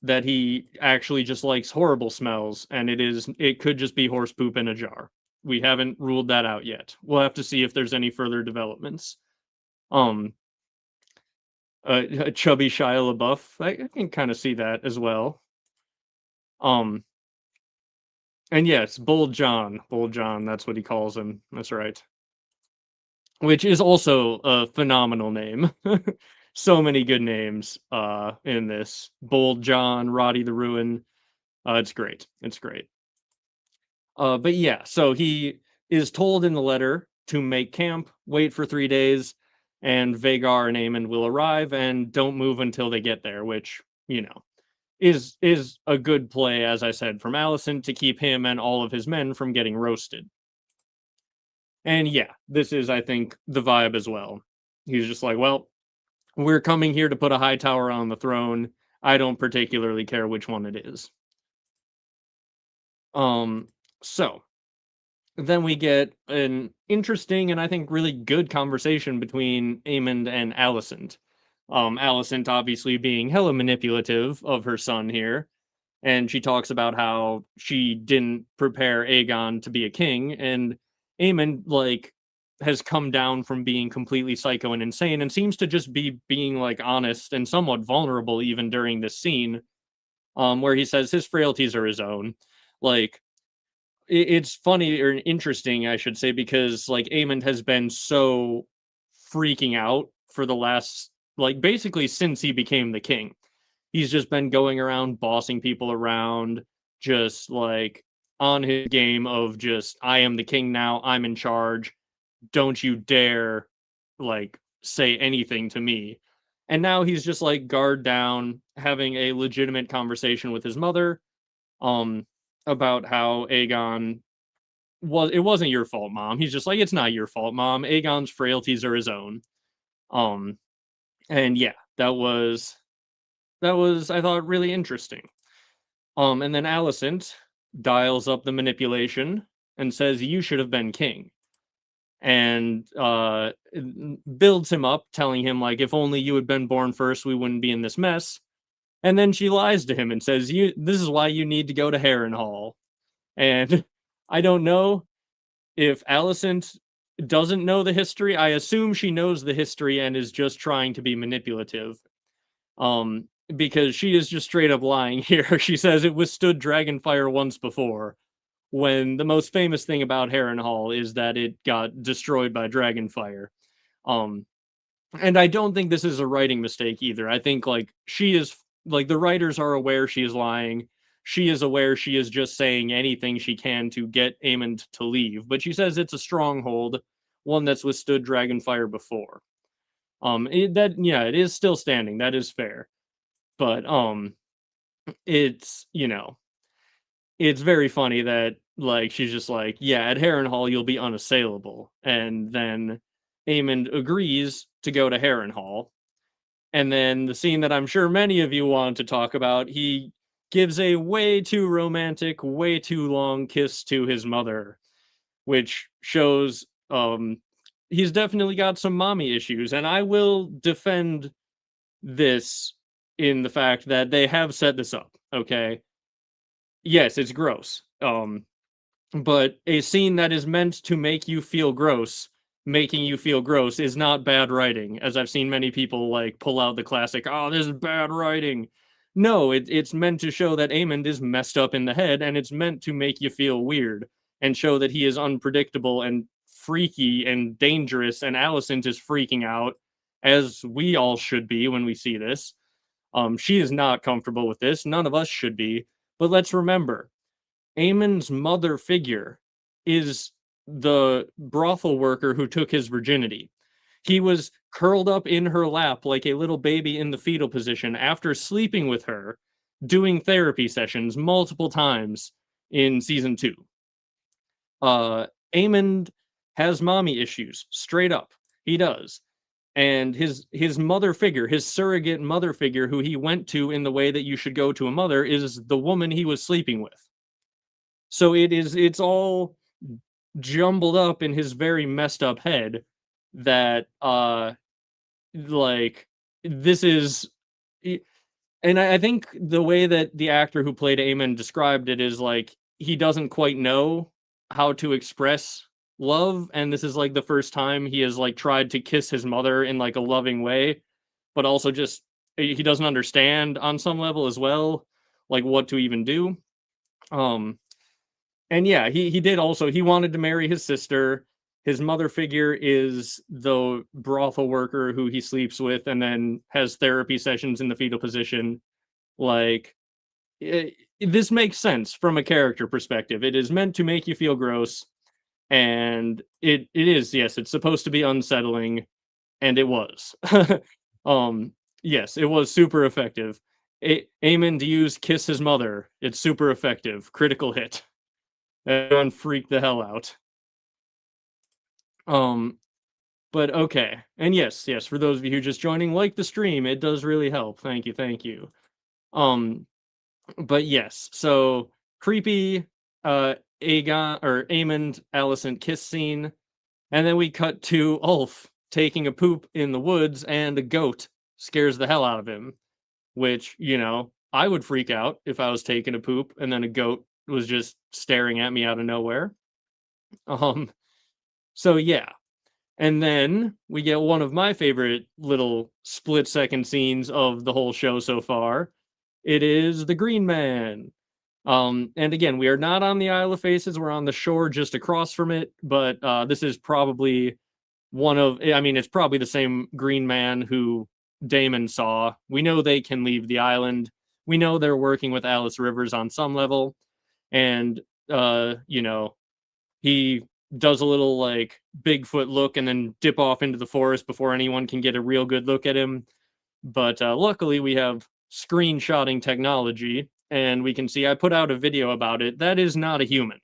that he actually just likes horrible smells, and it could just be horse poop in a jar. We haven't ruled that out yet. We'll have to see if there's any further developments. Um, a chubby Shia LaBeouf. I can kind of see that as well. Um, and yes, Bold John, that's what he calls him. That's right. Which is also a phenomenal name. So many good names in this. Bold John, Roddy the Ruin. It's great. It's great. But yeah, so he is told in the letter to make camp, wait for 3 days, and Vhagar and Aemond will arrive, and don't move until they get there, which, is a good play, as I said, from Alicent to keep him and all of his men from getting roasted. And yeah, this is, I think, the vibe as well. He's just like, well, we're coming here to put a high tower on the throne. I don't particularly care which one it is. So then we get an interesting and I think really good conversation between Aemond and Alicent. Alicent obviously being hella manipulative of her son here, and she talks about how she didn't prepare Aegon to be a king, and Aemond like has come down from being completely psycho and insane and seems to just be being like honest and somewhat vulnerable even during this scene, where he says his frailties are his own. Like it's funny or interesting, I should say, because like Aemond has been so freaking out for the last like basically since he became the king. He's just been going around bossing people around, just like on his game of just I am the king now, I'm in charge. Don't you dare like say anything to me. And now he's just like guard down, having a legitimate conversation with his mother, um, about how Aegon it wasn't your fault, mom. He's just like, it's not your fault, mom. Aegon's frailties are his own. Um, and yeah, that was I thought really interesting. And then Alicent dials up the manipulation and says you should have been king, and builds him up, telling him like if only you had been born first, we wouldn't be in this mess. And then she lies to him and says, this is why you need to go to Harrenhal. And I don't know if Alicent doesn't know the history. I assume she knows the history and is just trying to be manipulative. Because she is just straight up lying here. She says it withstood Dragonfire once before, when the most famous thing about Harrenhal is that it got destroyed by Dragonfire. Um, and I don't think this is a writing mistake either. I think like she is like the writers are aware she is lying. She is aware she is just saying anything she can to get Aemond to leave, but she says it's a stronghold, one that's withstood Dragonfire before. It is still standing. That is fair, but it's it's very funny that like she's just like, yeah, at Harrenhal you'll be unassailable, and then Aemond agrees to go to Harrenhal, and then the scene that I'm sure many of you want to talk about, he gives a way too romantic, way too long kiss to his mother, which shows he's definitely got some mommy issues, and I will defend this in the fact that they have set this up, okay? Yes, it's gross. But a scene that is meant to make you feel gross, making you feel gross is not bad writing, as I've seen many people like pull out the classic, oh, this is bad writing. No, it's meant to show that Aemond is messed up in the head, and it's meant to make you feel weird and show that he is unpredictable and freaky and dangerous, and Alicent is freaking out, as we all should be when we see this. She is not comfortable with this. None of us should be. But let's remember, Aemon's mother figure is the brothel worker who took his virginity. He was curled up in her lap like a little baby in the fetal position after sleeping with her, doing therapy sessions multiple times in season 2. Aemond has mommy issues, straight up. He does. And his mother figure, his surrogate mother figure, who he went to in the way that you should go to a mother, is the woman he was sleeping with. So it's all jumbled up in his very messed up head that like this is and I think the way that the actor who played Aemon described it is like he doesn't quite know how to express love, and this is like the first time he has like tried to kiss his mother in like a loving way, but also just he doesn't understand on some level as well, like what to even do. And yeah, he did also, he wanted to marry his sister. His mother figure is the brothel worker who he sleeps with and then has therapy sessions in the fetal position. Like, this makes sense from a character perspective. It is meant to make you feel gross, and it is, yes, it's supposed to be unsettling, and it was. um, yes, it was super effective. Aemon to use kiss his mother. It's super effective. Critical hit. Everyone freaked the hell out. Um, but okay. And yes, for those of you who are just joining, like the stream, it does really help. Thank you, thank you. But yes, so creepy Aegon or Aemond Alicent kiss scene, and then we cut to Ulf taking a poop in the woods, and a goat scares the hell out of him. Which, I would freak out if I was taking a poop and then a goat was just staring at me out of nowhere. Um, so yeah. And then we get one of my favorite little split second scenes of the whole show so far. It is the Green Man. And again, we are not on the Isle of Faces, we're on the shore just across from it, but this is probably it's probably the same Green Man who Daemon saw. We know they can leave the island. We know they're working with Alys Rivers on some level. And, he does a little like Bigfoot look and then dip off into the forest before anyone can get a real good look at him. But luckily, we have screenshotting technology, and we can see I put out a video about it. That is not a human.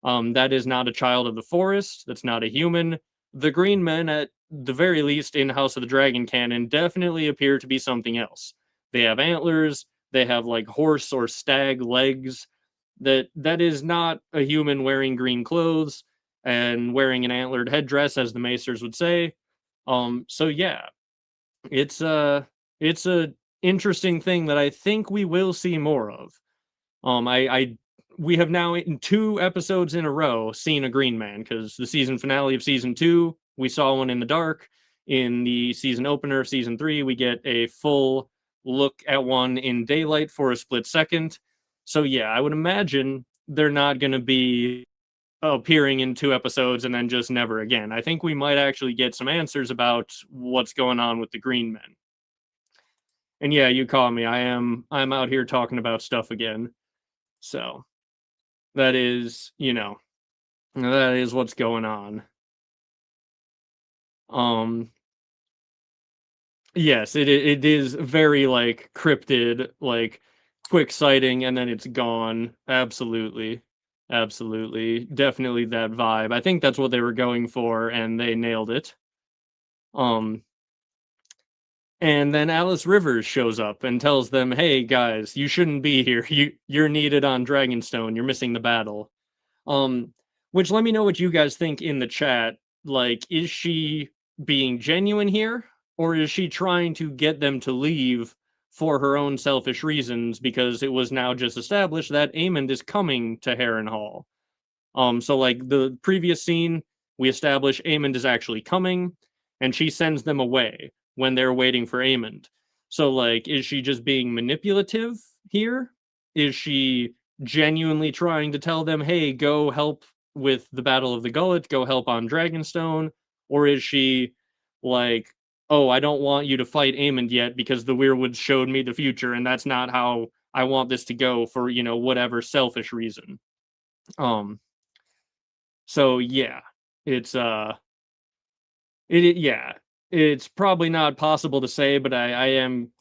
That is not a child of the forest. That's not a human. The green men, at the very least in House of the Dragon canon, definitely appear to be something else. They have antlers. They have like horse or stag legs. That is not a human wearing green clothes and wearing an antlered headdress, as the Maesters would say. So yeah, it's a interesting thing that I think we will see more of. I we have now in 2 episodes in a row seen a green man, because the season finale of season 2 we saw one in the dark. In the season opener of season 3 we get a full look at one in daylight for a split second. So yeah, I would imagine they're not going to be appearing in 2 episodes and then just never again. I think we might actually get some answers about what's going on with the green men. And yeah, you caught me. I'm out here talking about stuff again. So that is, that is what's going on. Um yes, it is very like cryptid, like quick sighting and then it's gone. Absolutely. Absolutely. Definitely that vibe. I think that's what they were going for and they nailed it. Um And then Alys Rivers shows up and tells them, "Hey guys, you shouldn't be here. You're needed on Dragonstone. You're missing the battle." Um, which, let me know what you guys think in the chat. Like, is she being genuine here, or is she trying to get them to leave for her own selfish reasons? Because it was now just established that Aemond is coming to Harrenhal. So like the previous scene, we establish Aemond is actually coming, and she sends them away when they're waiting for Aemond. So like, is she just being manipulative here? Is she genuinely trying to tell them, hey, go help with the Battle of the Gullet, go help on Dragonstone? Or is she like, oh, I don't want you to fight Aemond yet because the Weirwoods showed me the future, and that's not how I want this to go for, whatever selfish reason. So yeah, it's yeah, it's probably not possible to say, but I'm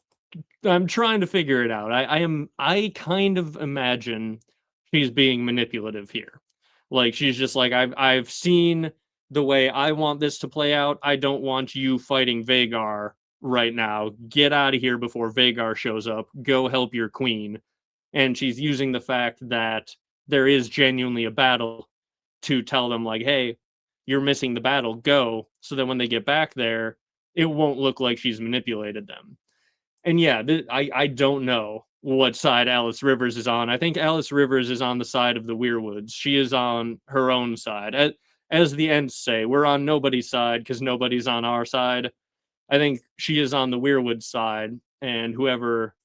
trying to figure it out. I kind of imagine she's being manipulative here. Like she's just like, I've seen the way I want this to play out. I don't want you fighting Vhagar right now. Get out of here before Vhagar shows up. Go help your queen. And she's using the fact that there is genuinely a battle to tell them like, hey, you're missing the battle, go, so that when they get back there, it won't look like she's manipulated them. And yeah, I don't know what side Alys Rivers is on. I think Alys Rivers is on the side of the Weirwoods. She is on her own side. As the Ents say, we're on nobody's side because nobody's on our side. I think she is on the Weirwood side, and whoever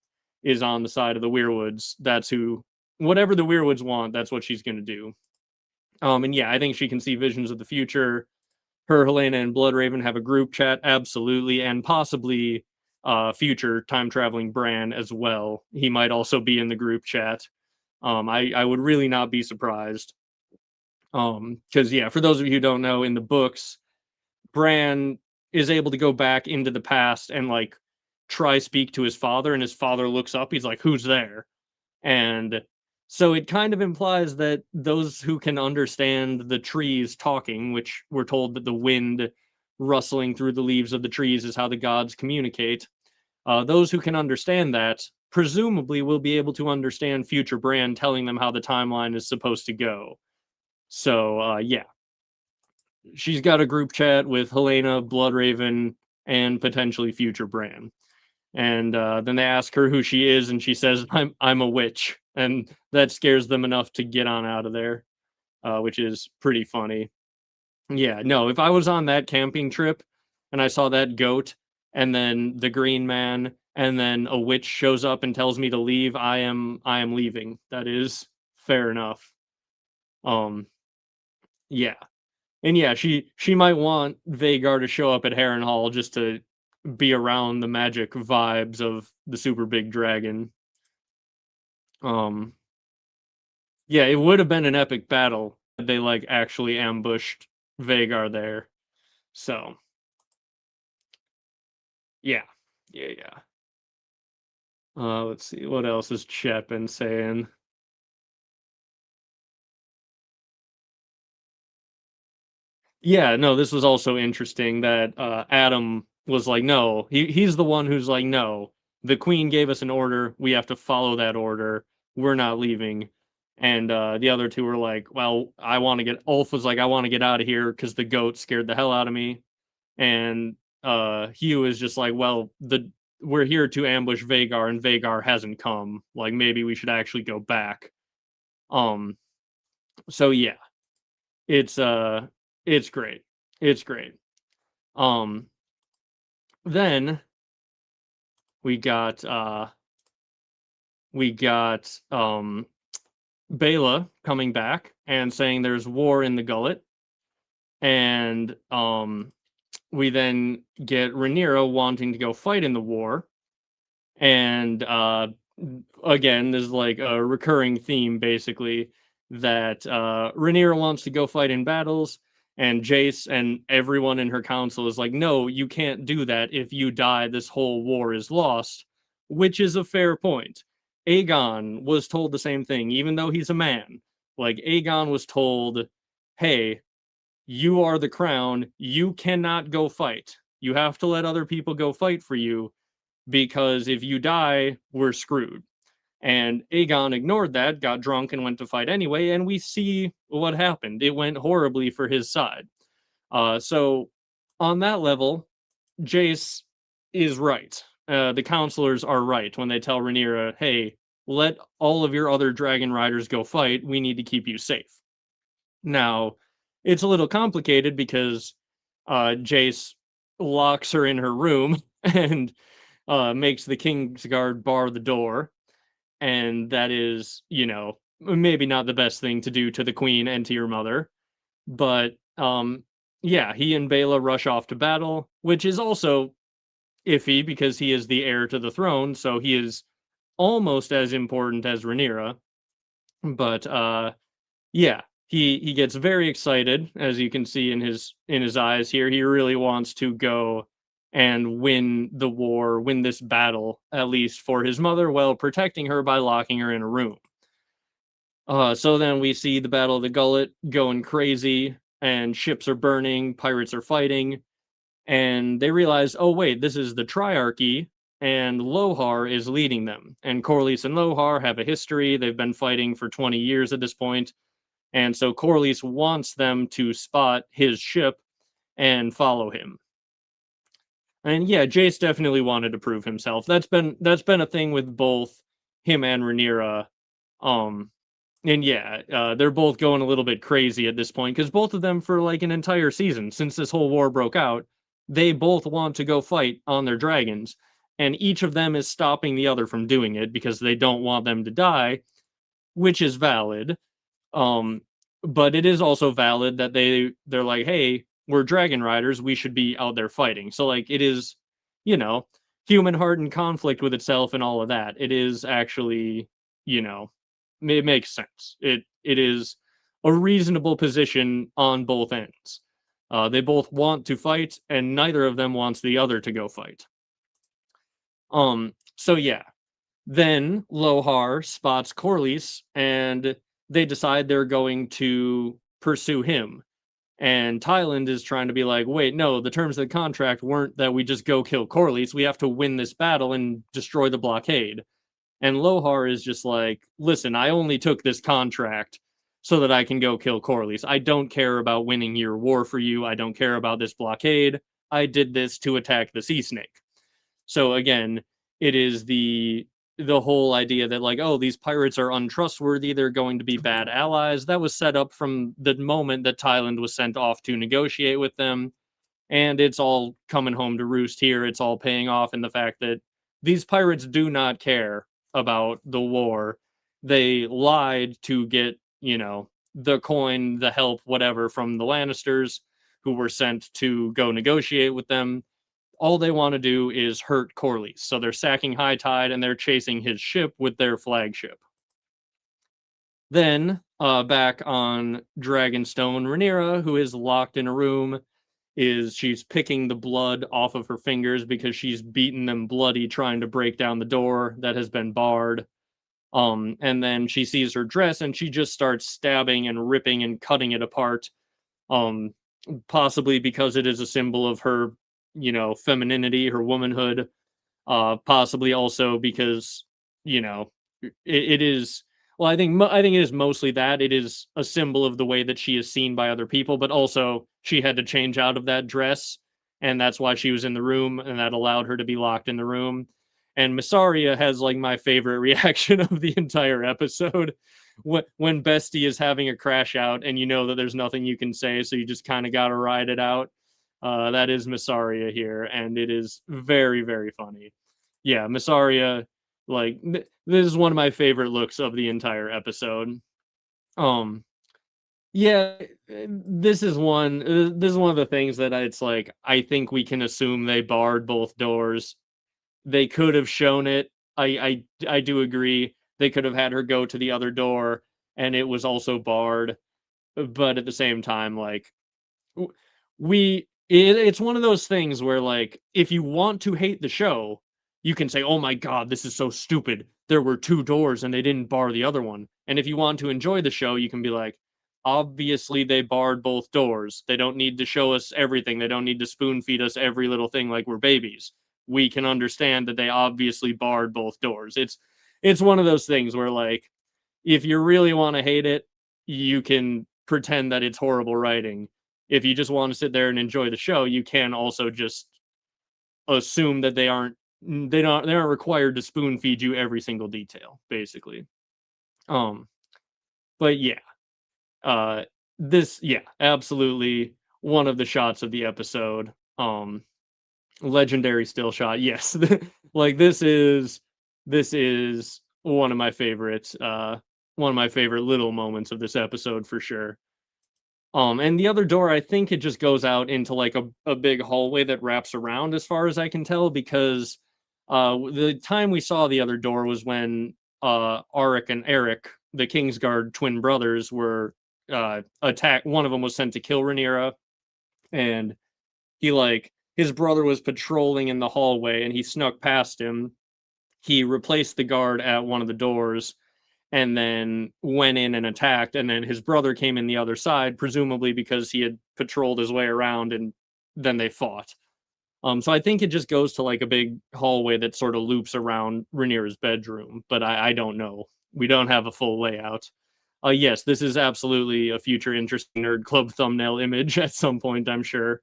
is on the side of the Weirwoods, that's who, whatever the Weirwoods want, that's what she's going to do. And yeah, I think she can see visions of the future. Her, Helena, and Bloodraven have a group chat, absolutely, and possibly future time traveling Bran as well. He might also be in the group chat. I would really not be surprised. Because yeah, for those of you who don't know, in the books, Bran is able to go back into the past and like try speak to his father, and his father looks up. He's like, "Who's there?" And so it kind of implies that those who can understand the trees talking, which we're told that the wind rustling through the leaves of the trees is how the gods communicate, those who can understand that presumably will be able to understand future Bran telling them how the timeline is supposed to go. So, yeah. She's got a group chat with Helena, Bloodraven, and potentially future Bran. And then they ask her who she is, and she says, I'm a witch," and that scares them enough to get on out of there, which is pretty funny. Yeah, no, if I was on that camping trip and I saw that goat, and then the green man, and then a witch shows up and tells me to leave, I am leaving. That is fair enough. Um, yeah. And yeah, she might want Vhagar to show up at Harrenhal just to be around the magic vibes of the super big dragon. Um, yeah, it would have been an epic battle if they like actually ambushed Vhagar there. So yeah, yeah. Let's see what else has Chet been saying. Yeah, no, this was also interesting that Adam was like, no, he's the one who's like, no, the queen gave us an order, we have to follow that order. We're not leaving. And the other two were like, well, I want to get. Ulf was like, I want to get out of here because the goat scared the hell out of me. And Hugh is just like, well, we're here to ambush Vhagar, and Vhagar hasn't come. Like maybe we should actually go back. Um. So yeah, it's uh, it's great. It's great. Um, then we got Bela coming back and saying there's war in the Gullet, and we then get Rhaenyra wanting to go fight in the war, and again, there's like a recurring theme basically that Rhaenyra wants to go fight in battles, and Jace and everyone in her council is like, no, you can't do that. If you die, this whole war is lost, which is a fair point. Aegon was told the same thing, even though he's a man. Like, Aegon was told, hey, you are the crown, you cannot go fight. You have to let other people go fight for you, because if you die, we're screwed. And Aegon ignored that, got drunk, and went to fight anyway, and we see what happened. It went horribly for his side. So, on that level, Jace is right. The counselors are right when they tell Rhaenyra, hey, let all of your other dragon riders go fight. We need to keep you safe. Now, it's a little complicated because Jace locks her in her room and makes the Kingsguard bar the door. And that is, maybe not the best thing to do to the queen and to your mother. But yeah, he and Bela rush off to battle, which is also iffy because he is the heir to the throne, so he is almost as important as Rhaenyra. But yeah, he gets very excited, as you can see in his eyes here. He really wants to go and win the war, win this battle, at least for his mother, while protecting her by locking her in a room. So then we see the Battle of the Gullet going crazy, and ships are burning, pirates are fighting, and they realize, oh wait, this is the Triarchy, and Lohar is leading them. And Corlys and Lohar have a history. They've been fighting for 20 years at this point. And so Corlys wants them to spot his ship and follow him. And yeah, Jace definitely wanted to prove himself. That's been a thing with both him and Rhaenyra. Um, and yeah, they're both going a little bit crazy at this point because both of them, for like an entire season since this whole war broke out, they both want to go fight on their dragons, and each of them is stopping the other from doing it because they don't want them to die, which is valid. Um, but it is also valid that they're like, hey, we're dragon riders, we should be out there fighting. So like it is, you know, human heart in conflict with itself and all of that. It is actually, you know, it makes sense. It is a reasonable position on both ends. They both want to fight, and neither of them wants the other to go fight. So yeah, then Lohar spots Corlys, and they decide they're going to pursue him. And Thailand is trying to be like, wait, no, the terms of the contract weren't that we just go kill Corlys. We have to win this battle and destroy the blockade. And Lohar is just like, listen, I only took this contract so that I can go kill Corlys. I don't care about winning your war for you. I don't care about this blockade. I did this to attack the sea snake. So again, it is the whole idea that like, oh, these pirates are untrustworthy, they're going to be bad allies. That was set up from the moment that Thailand was sent off to negotiate with them, and it's all coming home to roost here. It's all paying off in the fact that these pirates do not care about the war. They lied to get, the coin, the help, whatever, from the Lannisters, who were sent to go negotiate with them. All they want to do is hurt Corlys. So they're sacking High Tide and they're chasing his ship with their flagship. Then, back on Dragonstone, Rhaenyra, who is locked in a room, she's picking the blood off of her fingers because she's beaten them bloody trying to break down the door that has been barred. And then she sees her dress and she just starts stabbing and ripping and cutting it apart. Possibly because it is a symbol of her, femininity, her womanhood. Possibly also because, it is. Well, I think it is mostly that it is a symbol of the way that she is seen by other people, but also she had to change out of that dress, and that's why she was in the room, and that allowed her to be locked in the room. And Mysaria has like my favorite reaction of the entire episode. When Bestie is having a crash out, and you know that there's nothing you can say, so you just kind of got to ride it out. That is Mysaria here, and it is very, very funny. Yeah, Mysaria, like this is one of my favorite looks of the entire episode. Um, yeah, this is one of the things that it's like I think we can assume they barred both doors. They could have shown it. I do agree. They could have had her go to the other door, and it was also barred. But at the same time, like it's one of those things where like if you want to hate the show, you can say, oh my god, this is so stupid, there were two doors and they didn't bar the other one. And if you want to enjoy the show, you can be like, obviously they barred both doors, they don't need to show us everything, they don't need to spoon feed us every little thing like we're babies. We can understand that they obviously barred both doors. It's one of those things where like if you really want to hate it, you can pretend that it's horrible writing. If you just want to sit there and enjoy the show, you can also just assume that they aren't required to spoon feed you every single detail, basically. Um, but yeah, absolutely one of the shots of the episode. Legendary still shot, yes. Like this is one of my favorites. One of my favorite little moments of this episode for sure. And the other door, I think it just goes out into like a big hallway that wraps around, as far as I can tell, because the time we saw the other door was when Auric and Eric, the Kingsguard twin brothers, were attacked. One of them was sent to kill Rhaenyra, and his brother was patrolling in the hallway, and he snuck past him. He replaced the guard at one of the doors, and then went in and attacked, and then his brother came in the other side, presumably because he had patrolled his way around, and then they fought. So I think it just goes to like a big hallway that sort of loops around Rhaenyra's bedroom, but I don't know. We don't have a full layout. Yes, this is absolutely a future interesting nerd club thumbnail image at some point, I'm sure.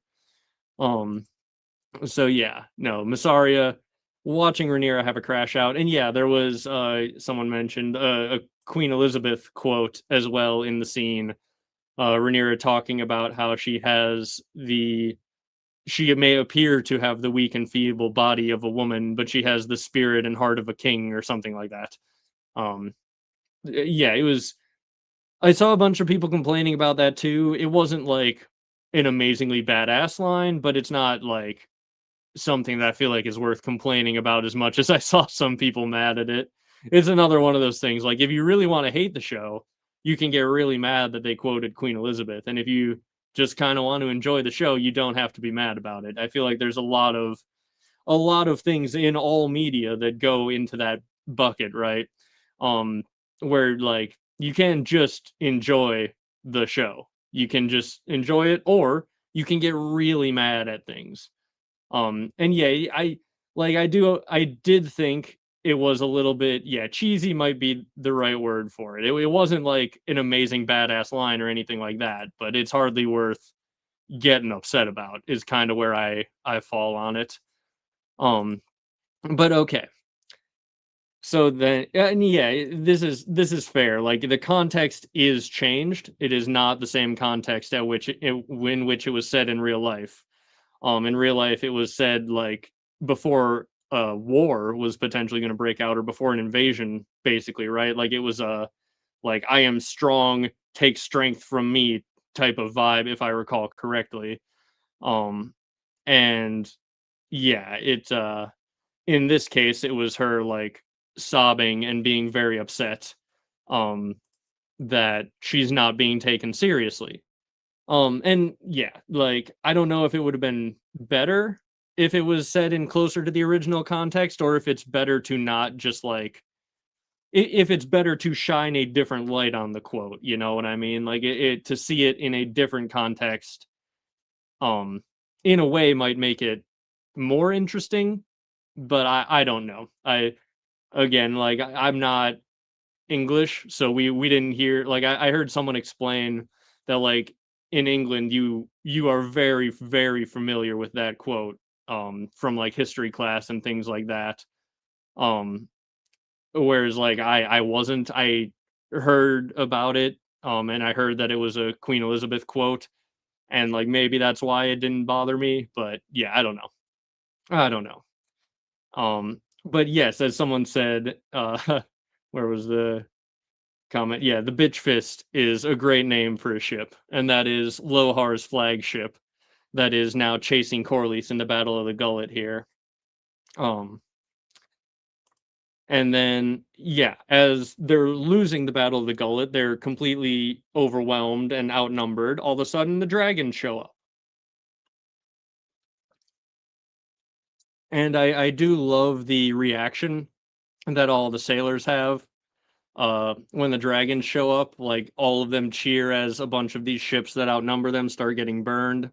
So yeah, no, Mysaria watching Rhaenyra have a crash out, and yeah, there was someone mentioned a Queen Elizabeth quote as well in the scene. Rhaenyra talking about how she may appear to have the weak and feeble body of a woman, but she has the spirit and heart of a king, or something like that. Yeah, it was. I saw a bunch of people complaining about that too. It wasn't like an amazingly badass line, but it's not like something that I feel like is worth complaining about as much as I saw some people mad at it. It's another one of those things. Like, if you really want to hate the show, you can get really mad that they quoted Queen Elizabeth. And if you just kind of want to enjoy the show, you don't have to be mad about it. I feel like there's a lot of things in all media that go into that bucket, right? Um, where like you can just enjoy the show. You can just enjoy it, or you can get really mad at things. And yeah, I did think it was a little bit, yeah, cheesy might be the right word for it. It wasn't like an amazing badass line or anything like that, but it's hardly worth getting upset about, is kind of where I fall on it. Um, but okay. So then, and yeah, this is fair. Like, the context is changed. It is not the same context at which in which it was said in real life. In real life, it was said like before a war was potentially going to break out, or before an invasion, basically, right? Like, it was a like, I am strong, take strength from me type of vibe, if I recall correctly. Um, and yeah, in this case, it was her like sobbing and being very upset, um, that she's not being taken seriously. And yeah, like, I don't know if it would have been better if it was said in closer to the original context, or if it's better to not just like, if it's better to shine a different light on the quote, you know what I mean? Like, to see it in a different context, um, in a way might make it more interesting, but I don't know. Again, like, I'm not English, so we didn't hear, like, I heard someone explain that, like, in England you are very, very familiar with that quote, from like history class and things like that. Um, Whereas like I wasn't. I heard about it, and I heard that it was a Queen Elizabeth quote, and like maybe that's why it didn't bother me, but yeah, I don't know. I don't know. But yes, as someone said, where was the comment? Yeah, the Bitch Fist is a great name for a ship, and that is Lohar's flagship that is now chasing Corlys in the Battle of the Gullet here. Um, and then, yeah, as they're losing the Battle of the Gullet, they're completely overwhelmed and outnumbered. All of a sudden, the dragons show up. And I do love the reaction that all the sailors have when the dragons show up. Like, all of them cheer as a bunch of these ships that outnumber them start getting burned.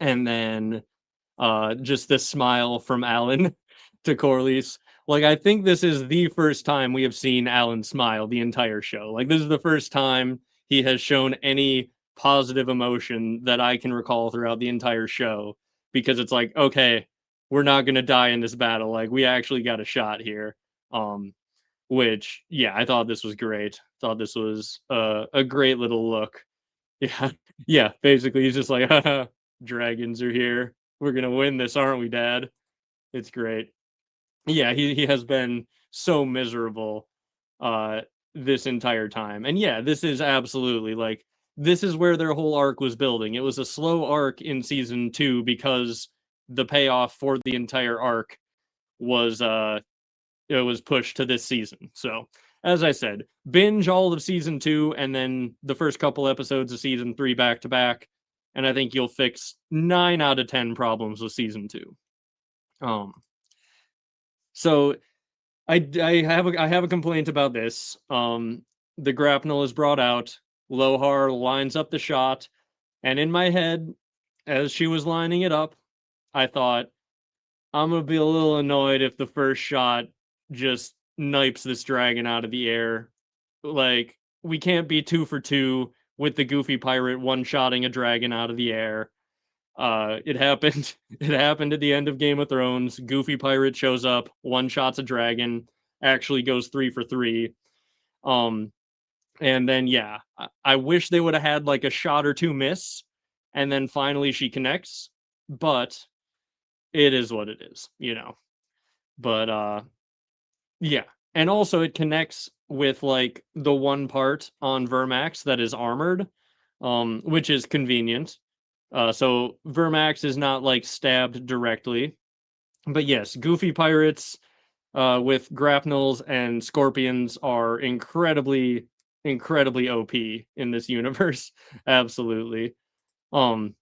And then just this smile from Alan to Corlys. Like, I think this is the first time we have seen Alan smile the entire show. Like, this is the first time he has shown any positive emotion that I can recall throughout the entire show. Because it's like, okay, we're not gonna die in this battle. Like, we actually got a shot here. Um, which, yeah, I thought this was great. Thought this was a great little look. Yeah, yeah. Basically, he's just like, haha, dragons are here. We're gonna win this, aren't we, Dad? It's great. Yeah, he has been so miserable uh this entire time. And yeah, this is absolutely like, this is where their whole arc was building. It was a slow arc in season 2 because the payoff for the entire arc was it was pushed to this season. So, as I said, binge all of season 2 and then the first couple episodes of season 3 back to back, and I think you'll fix 9 out of 10 problems with season 2. Um so I have a complaint about this. The grapnel is brought out, Lohar lines up the shot, and in my head, as she was lining it up, I thought, I'm gonna be a little annoyed if the first shot just knipes this dragon out of the air. Like, we can't be 2 for 2 with the goofy pirate one-shotting a dragon out of the air. It happened. It happened at the end of Game of Thrones. Goofy pirate shows up, one-shots a dragon, actually goes 3 for 3. Um, and then yeah, I wish they would have had like a shot or two miss, and then finally she connects. but it is what it is, But yeah. And also it connects with like the one part on Vermax that is armored, which is convenient. So Vermax is not like stabbed directly. But yes, goofy pirates with grapnels and scorpions are incredibly OP in this universe. Absolutely. Um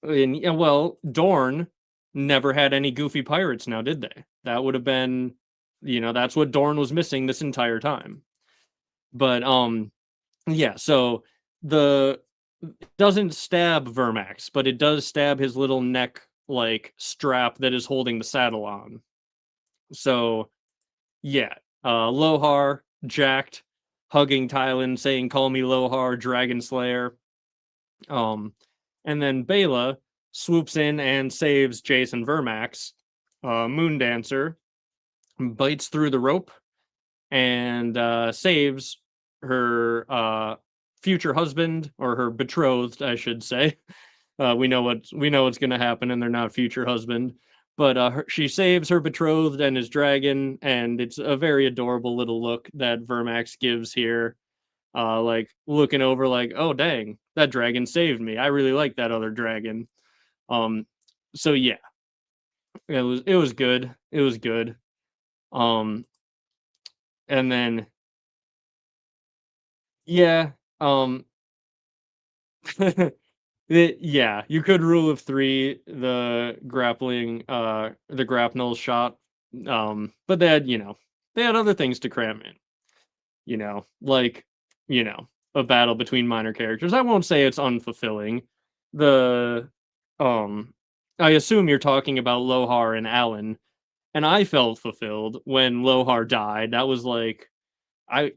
well, Dorne never had any goofy pirates now, did they? That would have been, that's what Dorne was missing this entire time. But yeah, so the it doesn't stab Vermax, but it does stab his little neck like strap that is holding the saddle on. So yeah, Lohar jacked, hugging Tylan, saying, "Call me Lohar, Dragon Slayer." Um, and then Bela swoops in and saves Jason Vermax. Moon Dancer bites through the rope and saves her future husband, or her betrothed, I should say. We know what's going to happen, and they're not future husband. But she saves her betrothed and his dragon, and it's a very adorable little look that Vermax gives here. Like looking over, like, oh dang, that dragon saved me. I really like that other dragon. Um, so yeah, it was good. It was good. Um, and then yeah, um, yeah, you could rule of three the grapnel shot. But they had other things to cram in. Like a battle between minor characters. I won't say it's unfulfilling. The um, I assume you're talking about Lohar and Alan, and I felt fulfilled when Lohar died. That was like I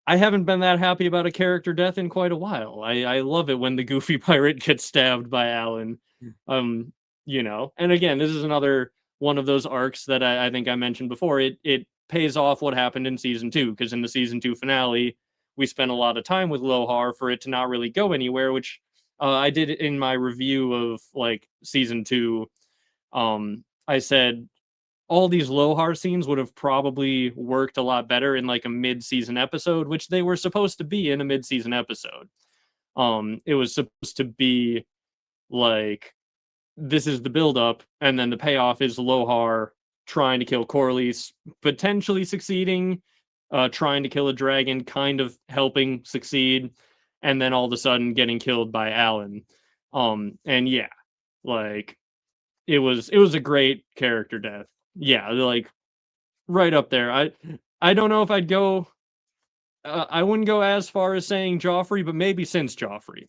I haven't been that happy about a character death in quite a while. I love it when the goofy pirate gets stabbed by Alan. Um, and again, this is another one of those arcs that I think I mentioned before. It pays off what happened in season two, because in the season two finale, we spent a lot of time with Lohar for it to not really go anywhere, which I did in my review of like season two. I said all these Lohar scenes would have probably worked a lot better in like a mid-season episode, which they were supposed to be in a mid-season episode. It was supposed to be like, this is the build-up, and then the payoff is Lohar trying to kill Corlys, potentially succeeding, trying to kill a dragon, kind of helping succeed, and then all of a sudden getting killed by Alan. And yeah, like it was a great character death. Yeah, like right up there. I don't know if I'd go. I wouldn't go as far as saying Joffrey, but maybe since Joffrey,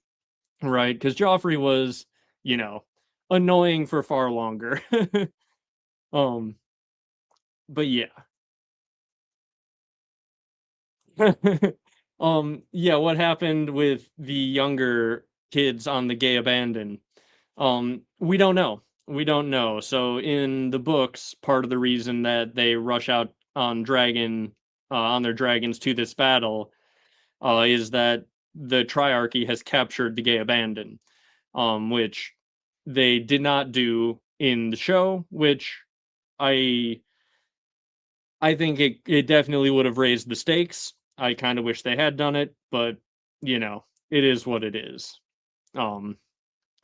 right? Because Joffrey was, you know, annoying for far longer. um, but yeah, yeah. What happened with the younger kids on the gay abandon? We don't know. We don't know. So in the books, part of the reason that they rush out on their dragons to this battle is that the Triarchy has captured the gay abandon, which they did not do in the show, which I I think it definitely would have raised the stakes. I kind of wish they had done it, but it is what it is. Um,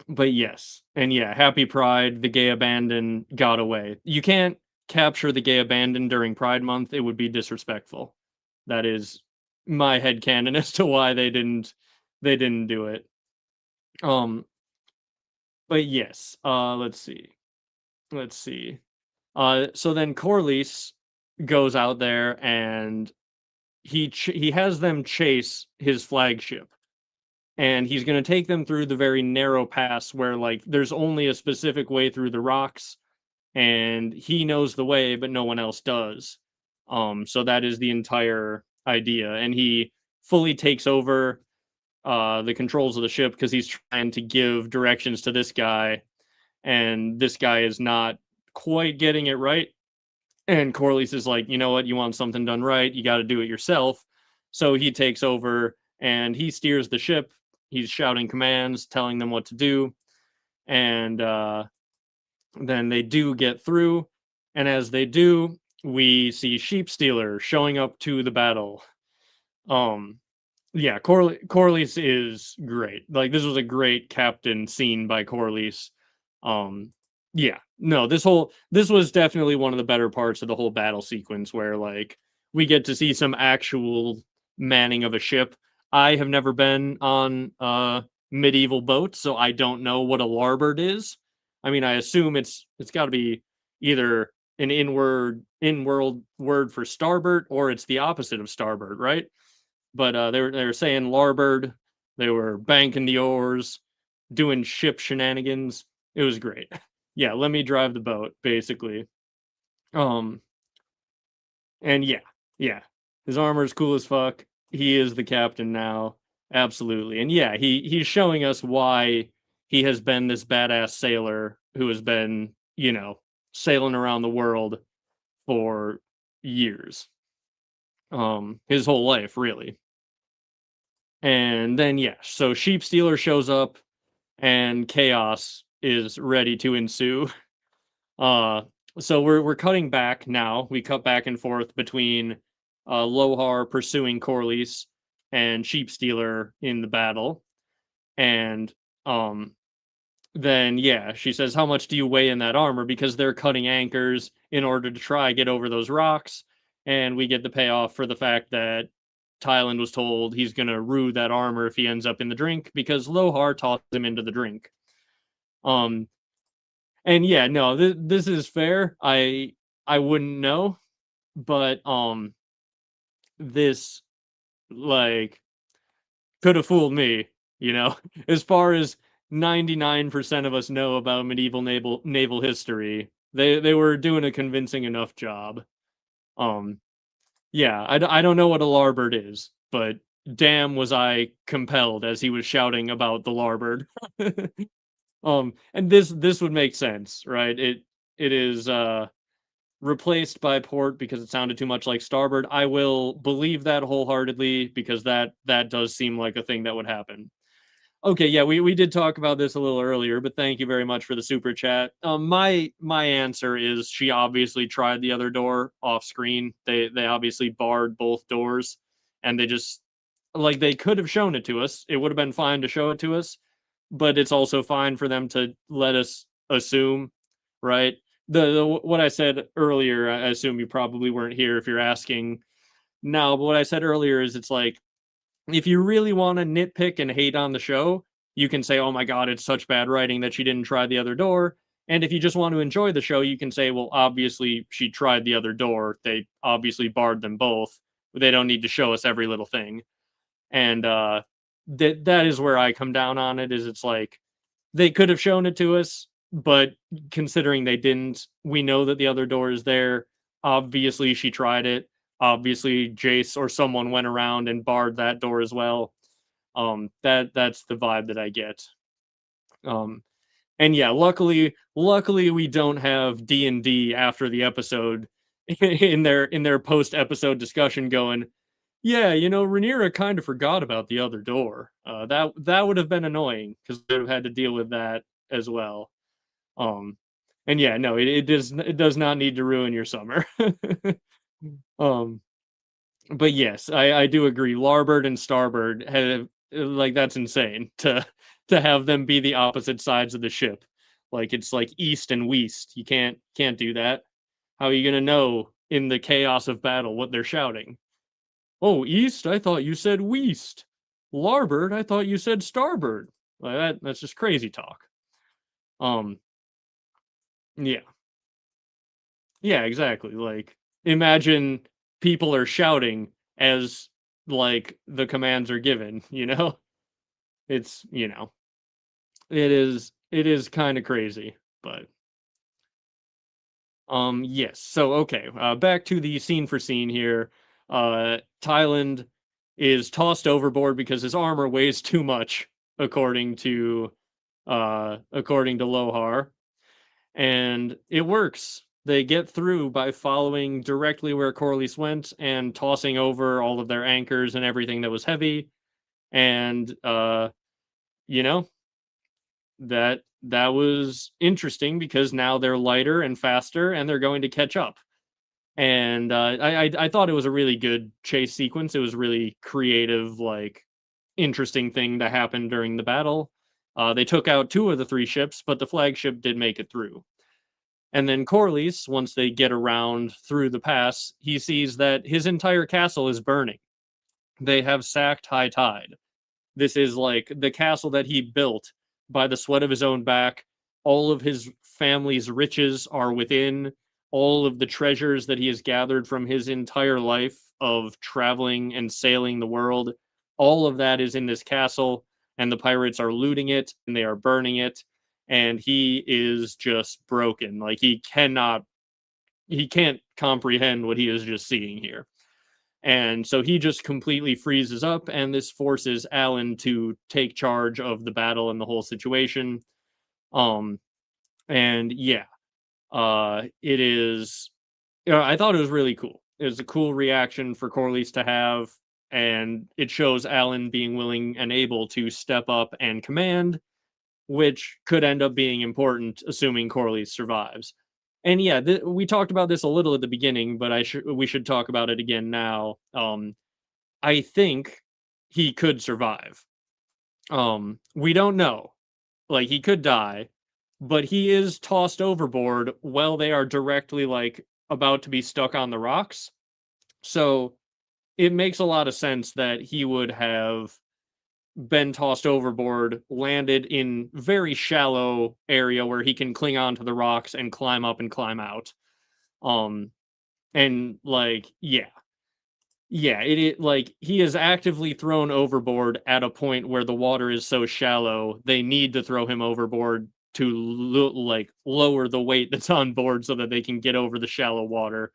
but yes, and yeah, Happy Pride, the gay abandon got away. You can't capture the gay abandon during Pride Month; it would be disrespectful. That is my headcanon as to why they didn't do it. Um, but yes, let's see. Let's see. So then Corlys goes out there and he has them chase his flagship, and he's going to take them through the very narrow pass where like there's only a specific way through the rocks, and he knows the way but no one else does. So that is the entire idea, and he fully takes over the controls of the ship because he's trying to give directions to this guy, and this guy is not quite getting it right. And Corlys is like, you know what, you want something done right, you got to do it yourself. So he takes over and he steers the ship. He's shouting commands, telling them what to do. and then they do get through, and as they do, we see Sheepstealer showing up to the battle. Yeah, Corlys is great. Like, this was a great captain scene by Corlys. Um, yeah, no, this was definitely one of the better parts of the whole battle sequence, where like we get to see some actual manning of a ship. I have never been on medieval boats, so I don't know what a larboard is. I mean, I assume it's got to be either an in-world word for starboard, or it's the opposite of starboard, right? But they were saying larboard. They were banking the oars, doing ship shenanigans. It was great. Yeah, let me drive the boat, basically. Um, and yeah, his armor is cool as fuck. He is the captain now, absolutely. And yeah, he's showing us why he has been this badass sailor who has been, sailing around the world for years. His whole life, really. And then yeah, so Sheepstealer shows up and chaos is ready to ensue. Uh so we're cutting back now. We cut back and forth between Lohar pursuing Corlys and Sheepstealer in the battle. And um then yeah, she says, "How much do you weigh in that armor?" Because they're cutting anchors in order to try get over those rocks. And we get the payoff for the fact that Tyland was told he's gonna rue that armor if he ends up in the drink, because Lohar tossed him into the drink. Um, and yeah, no, this is fair. I wouldn't know, but this like could have fooled me, you know. As far as 99% of us know about medieval naval history, they were doing a convincing enough job. Um, yeah, I don't know what a larboard is, but damn was I compelled as he was shouting about the larboard. And this would make sense, right? It is replaced by port because it sounded too much like starboard. I will believe that wholeheartedly, because that does seem like a thing that would happen. Okay, yeah, we did talk about this a little earlier, but thank you very much for the super chat. My answer is she obviously tried the other door off screen. They obviously barred both doors, and they just, like, they could have shown it to us. It would have been fine to show it to us, but it's also fine for them to let us assume, right? The what I said earlier, I assume you probably weren't here if you're asking now, but what I said earlier is, it's like, if you really want to nitpick and hate on the show, you can say, "Oh my god, it's such bad writing that she didn't try the other door." And if you just want to enjoy the show, you can say, "Well, obviously she tried the other door. They obviously barred them both. They don't need to show us every little thing." And that is where I come down on it. Is, it's like, they could have shown it to us, but considering they didn't, we know that the other door is there. Obviously, she tried it. Obviously, Jace or someone went around and barred that door as well. That's the vibe that I get. Um, and yeah, luckily we don't have D&D after the episode in their post episode discussion going, "Yeah, Rhaenyra kind of forgot about the other door." That would have been annoying, because they would have had to deal with that as well. Um, and yeah, no, it does not need to ruin your summer. um, but yes, I do agree. Larboard and starboard have, like, that's insane to have them be the opposite sides of the ship. Like, it's like east and west. You can't do that. How are you gonna know in the chaos of battle what they're shouting? "Oh, east? I thought you said west. Larboard? I thought you said starboard." Like, that's just crazy talk. Um, yeah. Yeah, exactly. Like, imagine people are shouting as, like, the commands are given, you know? It's, it is kind of crazy, but yes. So okay, back to the scene for scene here. Tyland is tossed overboard because his armor weighs too much, according to Lohar, and it works. They get through by following directly where Corlys went and tossing over all of their anchors and everything that was heavy. And you know that that was interesting because now they're lighter and faster, and they're going to catch up. And I thought it was a really good chase sequence. It was really creative, like interesting thing to happen during the battle. They took out 2 of the 3 ships, but the flagship did make it through. And then Corlys, once they get around through the pass, he sees that his entire castle is burning. They have sacked High Tide. This is like the castle that he built by the sweat of his own back. All of his family's riches are within. All of the treasures that he has gathered from his entire life of traveling and sailing the world, all of that is in this castle, and the pirates are looting it and they are burning it. And he is just broken. Like he can't comprehend what he is just seeing here. And so he just completely freezes up, and this forces Alan to take charge of the battle and the whole situation. Um, and yeah, it is. I thought it was really cool. It was a cool reaction for Corlys to have, and it shows Alan being willing and able to step up and command, which could end up being important, assuming Corlys survives. And yeah, we talked about this a little at the beginning, but we should talk about it again now. I think he could survive. We don't know. Like he could die, but he is tossed overboard while they are directly like about to be stuck on the rocks. So it makes a lot of sense that he would have been tossed overboard, landed in very shallow area where he can cling onto the rocks and climb up and climb out. Um and like yeah, like he is actively thrown overboard at a point where the water is so shallow, they need to throw him overboard to like lower the weight that's on board so that they can get over the shallow water.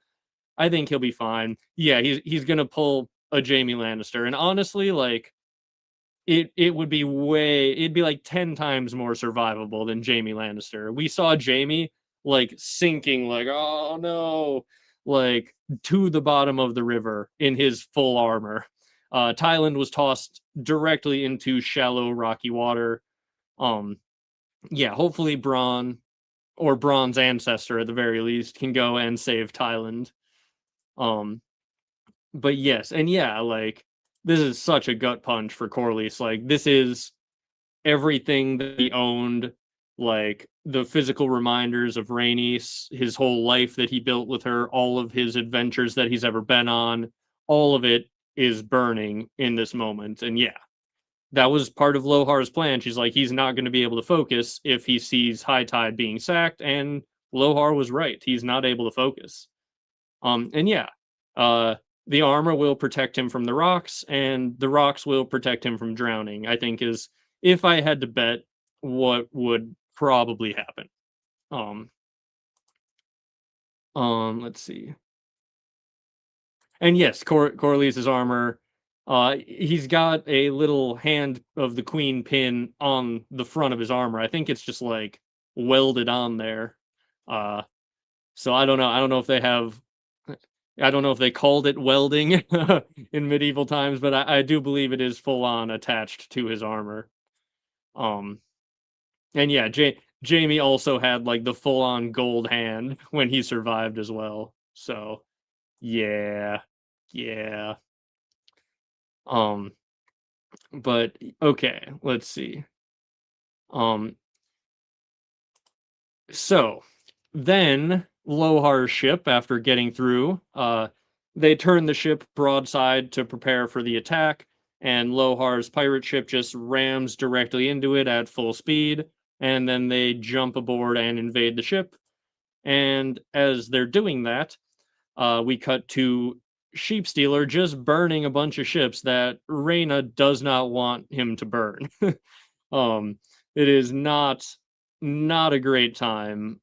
I think he'll be fine. Yeah, he's gonna pull a Jaime Lannister, and honestly, like it would be it'd be like 10 times more survivable than Jaime Lannister. We saw Jaime like sinking, like, oh no, like to the bottom of the river in his full armor. Tyland was tossed directly into shallow rocky water. Um yeah, hopefully Bronn, or Bronn's ancestor at the very least, can go and save Tyland. Um but yes, and yeah, like this is such a gut punch for Corlys. Like this is everything that he owned, like the physical reminders of Rhaenys, his whole life that he built with her, all of his adventures that he's ever been on, all of it is burning in this moment. And yeah, that was part of Lohar's plan. She's like, he's not going to be able to focus if he sees High Tide being sacked, and Lohar was right. He's not able to focus. And yeah, uh, the armor will protect him from the rocks, and the rocks will protect him from drowning, I think is, if I had to bet, what would probably happen. Um, let's see. And yes, Corlys' armor, he's got a little hand of the queen pin on the front of his armor. I think it's just like welded on there. Uh, so I don't know. I don't know if they called it welding in medieval times, but I do believe it is full on attached to his armor. Um, and yeah, Jaime also had like the full on gold hand when he survived as well. So yeah, yeah. Um, but okay, let's see. Um, so then Lohar's ship, after getting through, they turn the ship broadside to prepare for the attack, and Lohar's pirate ship just rams directly into it at full speed, and then they jump aboard and invade the ship. And as they're doing that, we cut to Sheepstealer just burning a bunch of ships that Rhaena does not want him to burn. um, it is not a great time.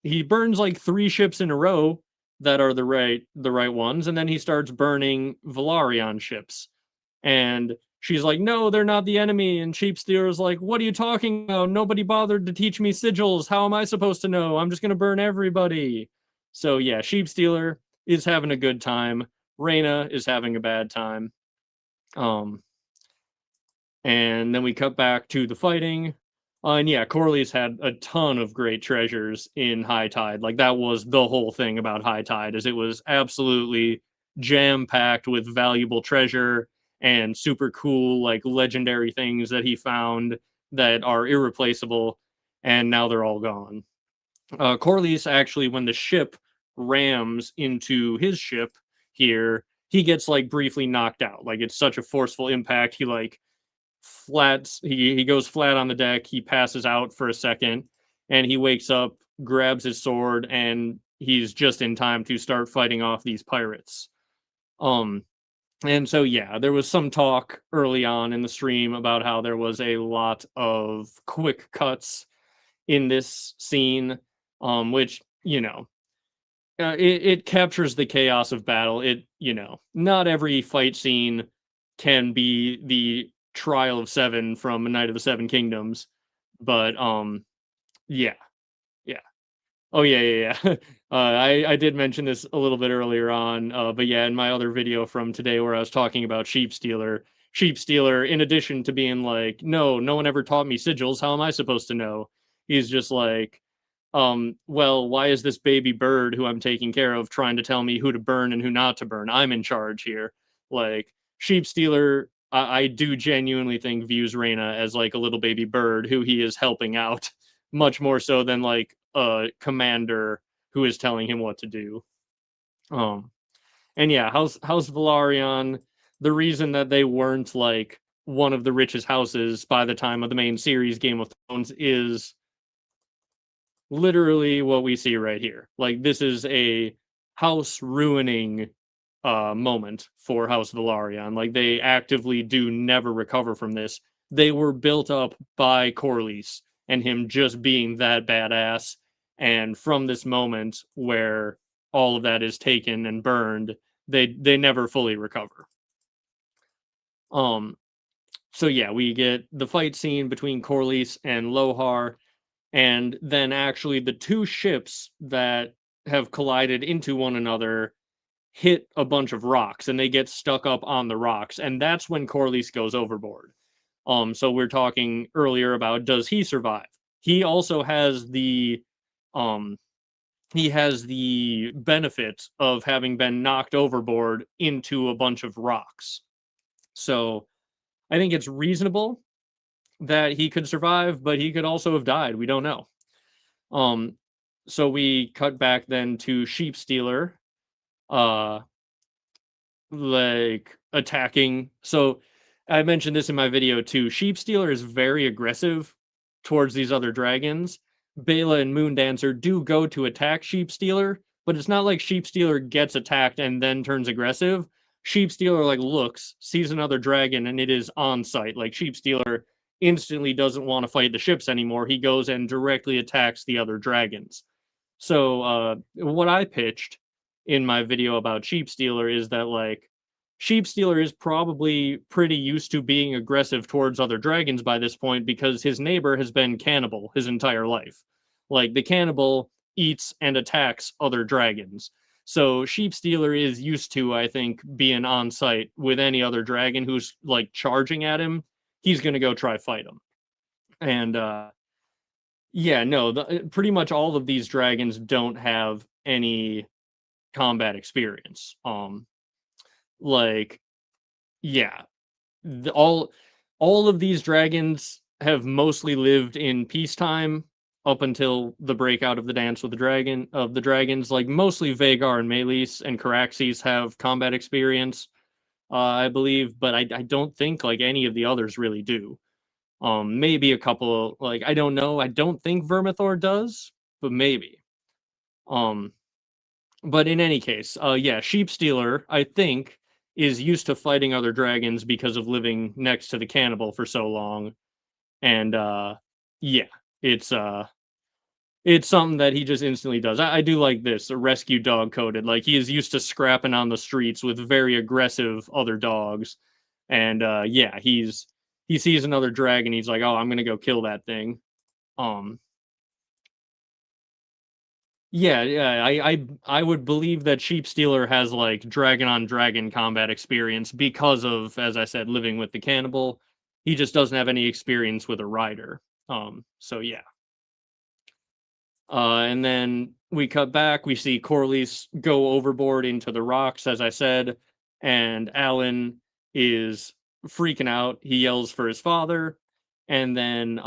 He burns like 3 ships in a row that are the right ones, and then he starts burning Velaryon ships. And she's like, "No, they're not the enemy." And Sheepstealer's like, "What are you talking about? Nobody bothered to teach me sigils. How am I supposed to know? I'm just gonna burn everybody." So yeah, Sheepstealer is having a good time. Rhaena is having a bad time. Um, and then we cut back to the fighting. And yeah, Corlys had a ton of great treasures in High Tide. Like that was the whole thing about High Tide, is it was absolutely jam-packed with valuable treasure and super cool, like legendary things that he found that are irreplaceable, and now they're all gone. Corlys actually, when the ship rams into his ship here, he gets like briefly knocked out. Like it's such a forceful impact, he like he goes flat on the deck, he passes out for a second, and he wakes up, grabs his sword, and he's just in time to start fighting off these pirates. Um and so yeah, there was some talk early on in the stream about how there was a lot of quick cuts in this scene, which, it captures the chaos of battle. Not every fight scene can be the Trial of Seven from A Knight of the Seven Kingdoms, but yeah, yeah. Oh yeah, yeah, yeah. I did mention this a little bit earlier on, but yeah, in my other video from today where I was talking about Sheepstealer, in addition to being like, no one ever taught me sigils. How am I supposed to know? He's just like, well, why is this baby bird who I'm taking care of trying to tell me who to burn and who not to burn? I'm in charge here. Like, Sheepstealer, I do genuinely think views Reyna as like a little baby bird who he is helping out, much more so than like a commander who is telling him what to do. Um, and yeah, House Velaryon, the reason that they weren't like one of the richest houses by the time of the main series Game of Thrones is literally what we see right here. Like this is a house ruining moment for House Velaryon. Like they actively do never recover from this. They were built up by Corlys and him just being that badass. And from this moment where all of that is taken and burned, they never fully recover. Um so yeah, we get the fight scene between Corlys and Lohar, and then actually the two ships that have collided into one another hit a bunch of rocks and they get stuck up on the rocks, and that's when Corlys goes overboard. So we're talking earlier about, does he survive? He also has the um benefit of having been knocked overboard into a bunch of rocks. So I think it's reasonable that he could survive, but he could also have died. We don't know. Um, so we cut back then to Sheepstealer, uh, like attacking. So I mentioned this in my video too. Sheepstealer is very aggressive towards these other dragons. Bela and Moondancer do go to attack Sheepstealer, but it's not like Sheepstealer gets attacked and then turns aggressive. Sheepstealer like looks, sees another dragon, and it is on sight. Like Sheepstealer instantly doesn't want to fight the ships anymore. He goes and directly attacks the other dragons. So what I pitched in my video about Sheepstealer is that like Sheepstealer is probably pretty used to being aggressive towards other dragons by this point because his neighbor has been cannibal his entire life. Like the cannibal eats and attacks other dragons. So Sheepstealer is used to, I think, being on site with any other dragon who's like charging at him. He's gonna go try fight him. And yeah, no, pretty much all of these dragons don't have any combat experience. Like yeah, all of these dragons have mostly lived in peacetime up until the breakout of the Dance with the Dragons. Like mostly Vhagar and Meleys and Caraxes have combat experience, I believe, but I don't think like any of the others really do. Maybe a couple, like I don't know. I don't think Vermithor does, but maybe. Um, but in any case, yeah, Sheepstealer, I think, is used to fighting other dragons because of living next to the cannibal for so long. And yeah, it's it's something that he just instantly does. I do like this, a rescue dog coded. Like he is used to scrapping on the streets with very aggressive other dogs. And yeah, he sees another dragon, he's like, oh, I'm gonna go kill that thing. Um yeah, I would believe that Sheepstealer has like dragon on dragon combat experience because of, as I said, living with the cannibal. He just doesn't have any experience with a rider. So yeah. And then we cut back, we see Corlys go overboard into the rocks, as I said, and Alan is freaking out. He yells for his father, and then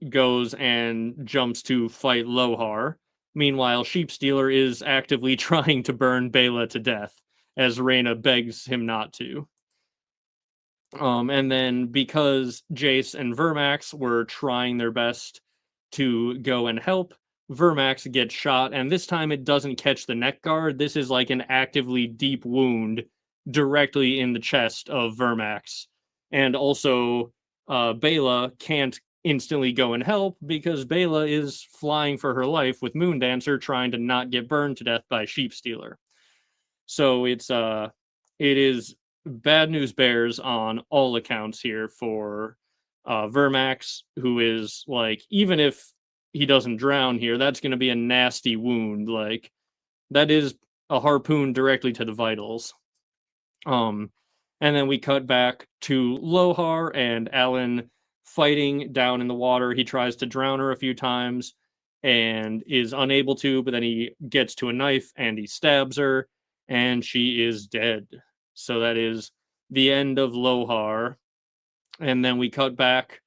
goes and jumps to fight Lohar. Meanwhile, Sheepstealer is actively trying to burn Bela to death, as Rhaena begs him not to. And then because Jace and Vermax were trying their best to go and help, Vermax gets shot, and this time it doesn't catch the neck guard. This is like an actively deep wound directly in the chest of Vermax. And also, Bela can't instantly go and help because Bela is flying for her life with Moondancer trying to not get burned to death by Sheepstealer. So it is bad news bears on all accounts here for Vermax, who is like, even if he doesn't drown here, that's going to be a nasty wound. Like, that is a harpoon directly to the vitals. And then we cut back to Lohar and Alan fighting down in the water. He tries to drown her a few times and is unable to, but then he gets to a knife and he stabs her, and she is dead. So that is the end of Lohar. And then we cut back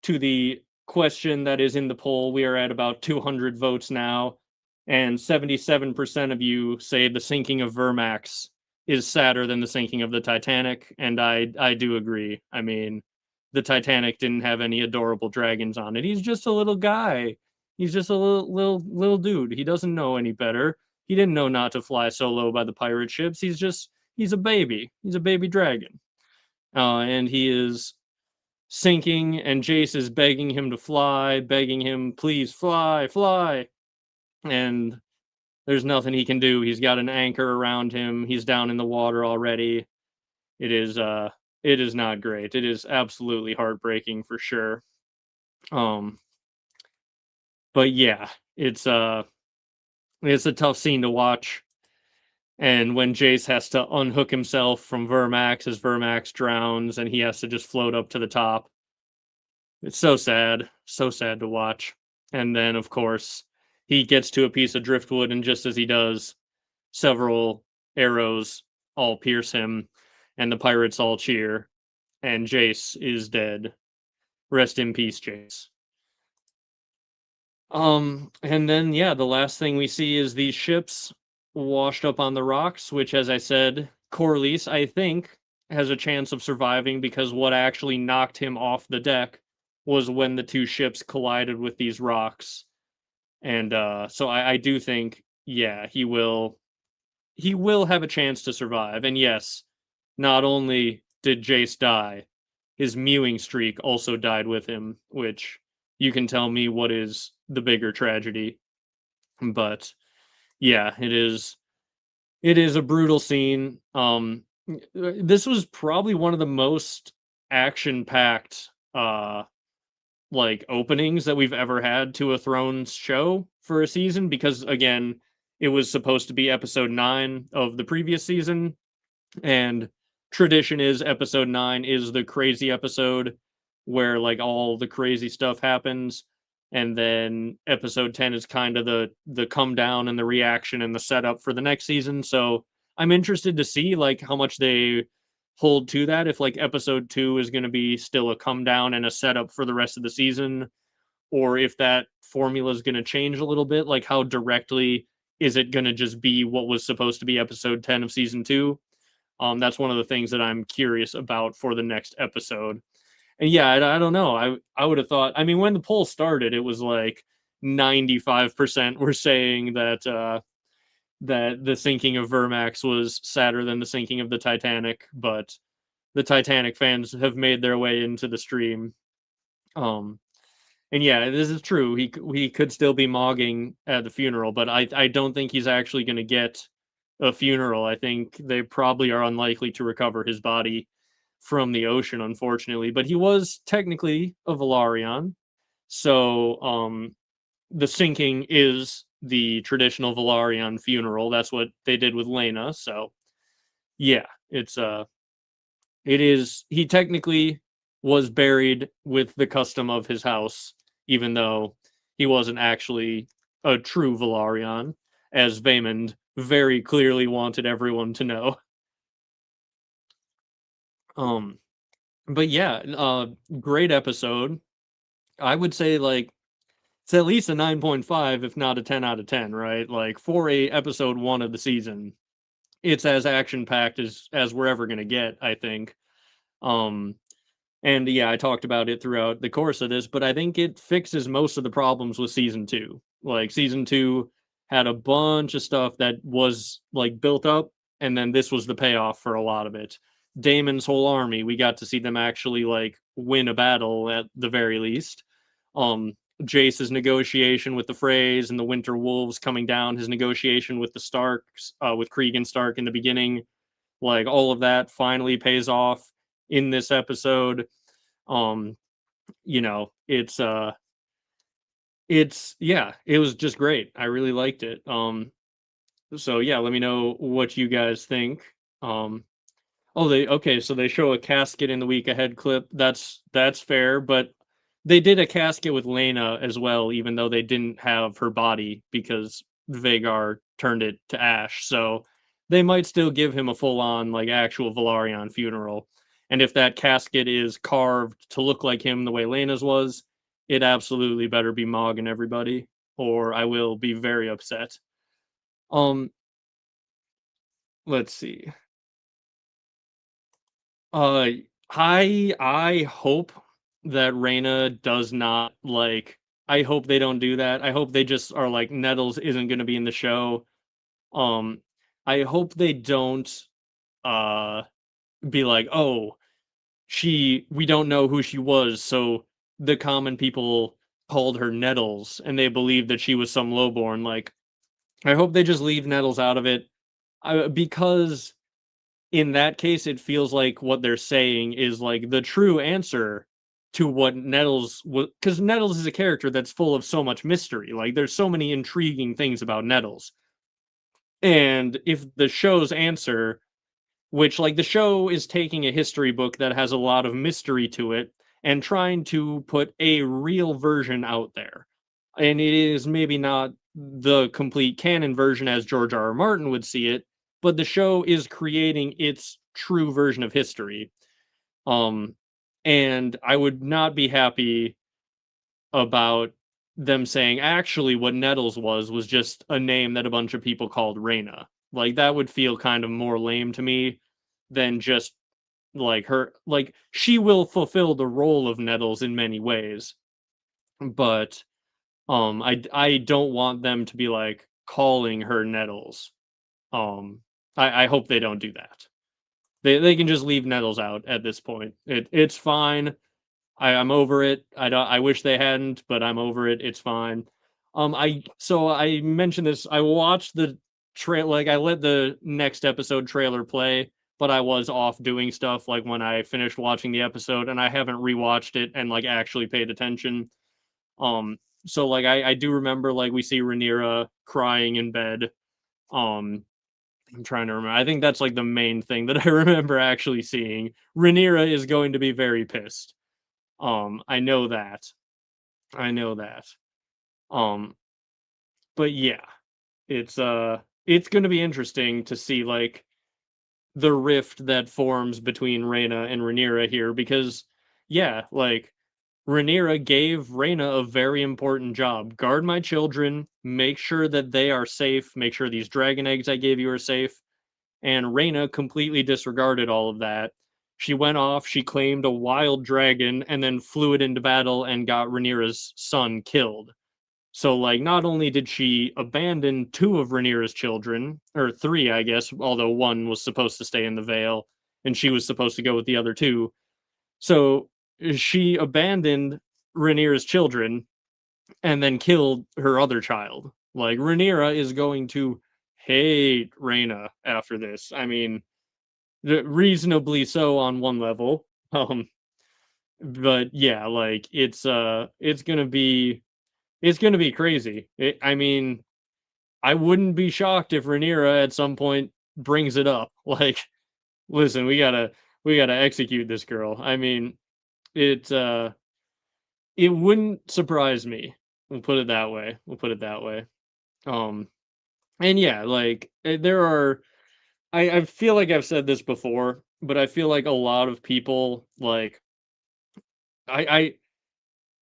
to the question that is in the poll. We are at about 200 votes now, and 77% of you say the sinking of Vermax is sadder than the sinking of the Titanic, and I do agree. I mean, the Titanic didn't have any adorable dragons on it. He's just a little guy. He's just a little dude. He doesn't know any better. He didn't know not to fly solo by the pirate ships. He's a baby. He's a baby dragon. And he is sinking, and Jace is begging him to fly, begging him, please fly, fly. And there's nothing he can do. He's got an anchor around him. He's down in the water already. It is not great. It is absolutely heartbreaking for sure. But yeah, it's a tough scene to watch. And when Jace has to unhook himself from Vermax as Vermax drowns and he has to just float up to the top. It's so sad to watch. And then, of course, he gets to a piece of driftwood, and just as he does, several arrows all pierce him, and the pirates all cheer, and Jace is dead. Rest in peace, Jace. And then, yeah, the last thing we see is these ships washed up on the rocks, which, as I said, Corlys, I think, has a chance of surviving because what actually knocked him off the deck was when the two ships collided with these rocks. And so I do think, yeah, he will have a chance to survive. And yes, not only did Jace die, his mewing streak also died with him, which you can tell me what is the bigger tragedy. But yeah, it is a brutal scene. This was probably one of the most action-packed like openings that we've ever had to a Thrones show for a season, because again, it was supposed to be episode 9 of the previous season, and tradition is episode 9 is the crazy episode where like all the crazy stuff happens, and then episode 10 is kind of the come down and the reaction and the setup for the next season. So I'm interested to see like how much they hold to that, if like episode 2 is going to be still a come down and a setup for the rest of the season, or if that formula is going to change a little bit, like how directly is it going to just be what was supposed to be episode 10 of season 2. That's one of the things that I'm curious about for the next episode. And yeah, I don't know. I would have thought, I mean, when the poll started, it was like 95% were saying that that the sinking of Vermax was sadder than the sinking of the Titanic, but the Titanic fans have made their way into the stream. And yeah, this is true. He could still be mogging at the funeral, but I don't think he's actually going to get a funeral. I think they probably are unlikely to recover his body from the ocean, unfortunately. But he was technically a Velaryon, so the sinking is the traditional Velaryon funeral. That's what they did with Laena. So yeah, it is. He technically was buried with the custom of his house, even though he wasn't actually a true Velaryon, as Vaemond very clearly wanted everyone to know. Um, but yeah, great episode. I would say like it's at least a 9.5, if not a 10 out of 10, right? Like for a episode 1 of the season, it's as action packed as we're ever gonna get, I think. Um, and yeah, I talked about it throughout the course of this, but I think it fixes most of the problems with season 2. Like season 2 had a bunch of stuff that was like built up, and then this was the payoff for a lot of it. Daemon's whole army, we got to see them actually like win a battle at the very least. Um, Jace's negotiation with the Freys and the Winter Wolves coming down, his negotiation with the Starks, with Krieg and Stark in the beginning, like all of that finally pays off in this episode. um you know, it's yeah, it was just great. I really liked it. So yeah, let me know what you guys think. Oh, they okay, so they show a casket in the week ahead clip. That's fair, but they did a casket with Lena as well, even though they didn't have her body because Vhagar turned it to ash. So they might still give him a full on like actual Velaryon funeral. And if that casket is carved to look like him the way Lena's was, it absolutely better be Mog and everybody, or I will be very upset. Um, let's see. Uh, I hope that Reyna does not like. I hope they don't do that. I hope they just are like Nettles isn't going to be in the show. Um, I hope they don't uh be like, oh, we don't know who she was, so the common people called her Nettles and they believed that she was some lowborn. Like, I hope they just leave Nettles out of it, because in that case, it feels like what they're saying is like the true answer to what Nettles was, because Nettles is a character that's full of so much mystery. Like, there's so many intriguing things about Nettles. And if the show's answer, which like the show is taking a history book that has a lot of mystery to it and trying to put a real version out there. And it is maybe not the complete canon version as George R. R. Martin would see it, but the show is creating its true version of history. Um, and I would not be happy about them saying actually what Nettles was just a name that a bunch of people called Reyna. Like that would feel kind of more lame to me than just like her, like she will fulfill the role of Nettles in many ways, but I don't want them to be like calling her Nettles. I hope they don't do that. They can just leave Nettles out at this point. It's fine. I'm over it. I wish they hadn't, but I'm over it. It's fine. I mentioned this. I watched the trail, like I let the next episode trailer play, but I was off doing stuff like when I finished watching the episode, and I haven't rewatched it and like actually paid attention. Um, so like I do remember like we see Rhaenyra crying in bed. Um, I'm trying to remember. I think that's like the main thing that I remember actually seeing. Rhaenyra is going to be very pissed. I know that. I know that. Um, but yeah, it's gonna be interesting to see like the rift that forms between Reyna and Rhaenyra here because yeah, like Rhaenyra gave Reyna a very important job. Guard my children, make sure that they are safe, make sure these dragon eggs I gave you are safe. And Reyna completely disregarded all of that. She went off, she claimed a wild dragon, and then flew it into battle and got Rhaenyra's son killed. So, like, not only did she abandon two of Rhaenyra's children, or three, I guess, although one was supposed to stay in the Vale, and she was supposed to go with the other two. So, she abandoned Rhaenyra's children and then killed her other child. Like, Rhaenyra is going to hate Reyna after this. I mean, reasonably so on one level. But yeah, like it's gonna be crazy. I mean, I wouldn't be shocked if Rhaenyra at some point brings it up. Like, listen, we gotta execute this girl. I mean, It it wouldn't surprise me. We'll put it that way. We'll put it that way. Um, and yeah, like there are. I feel like I've said this before, but I feel like a lot of people like I I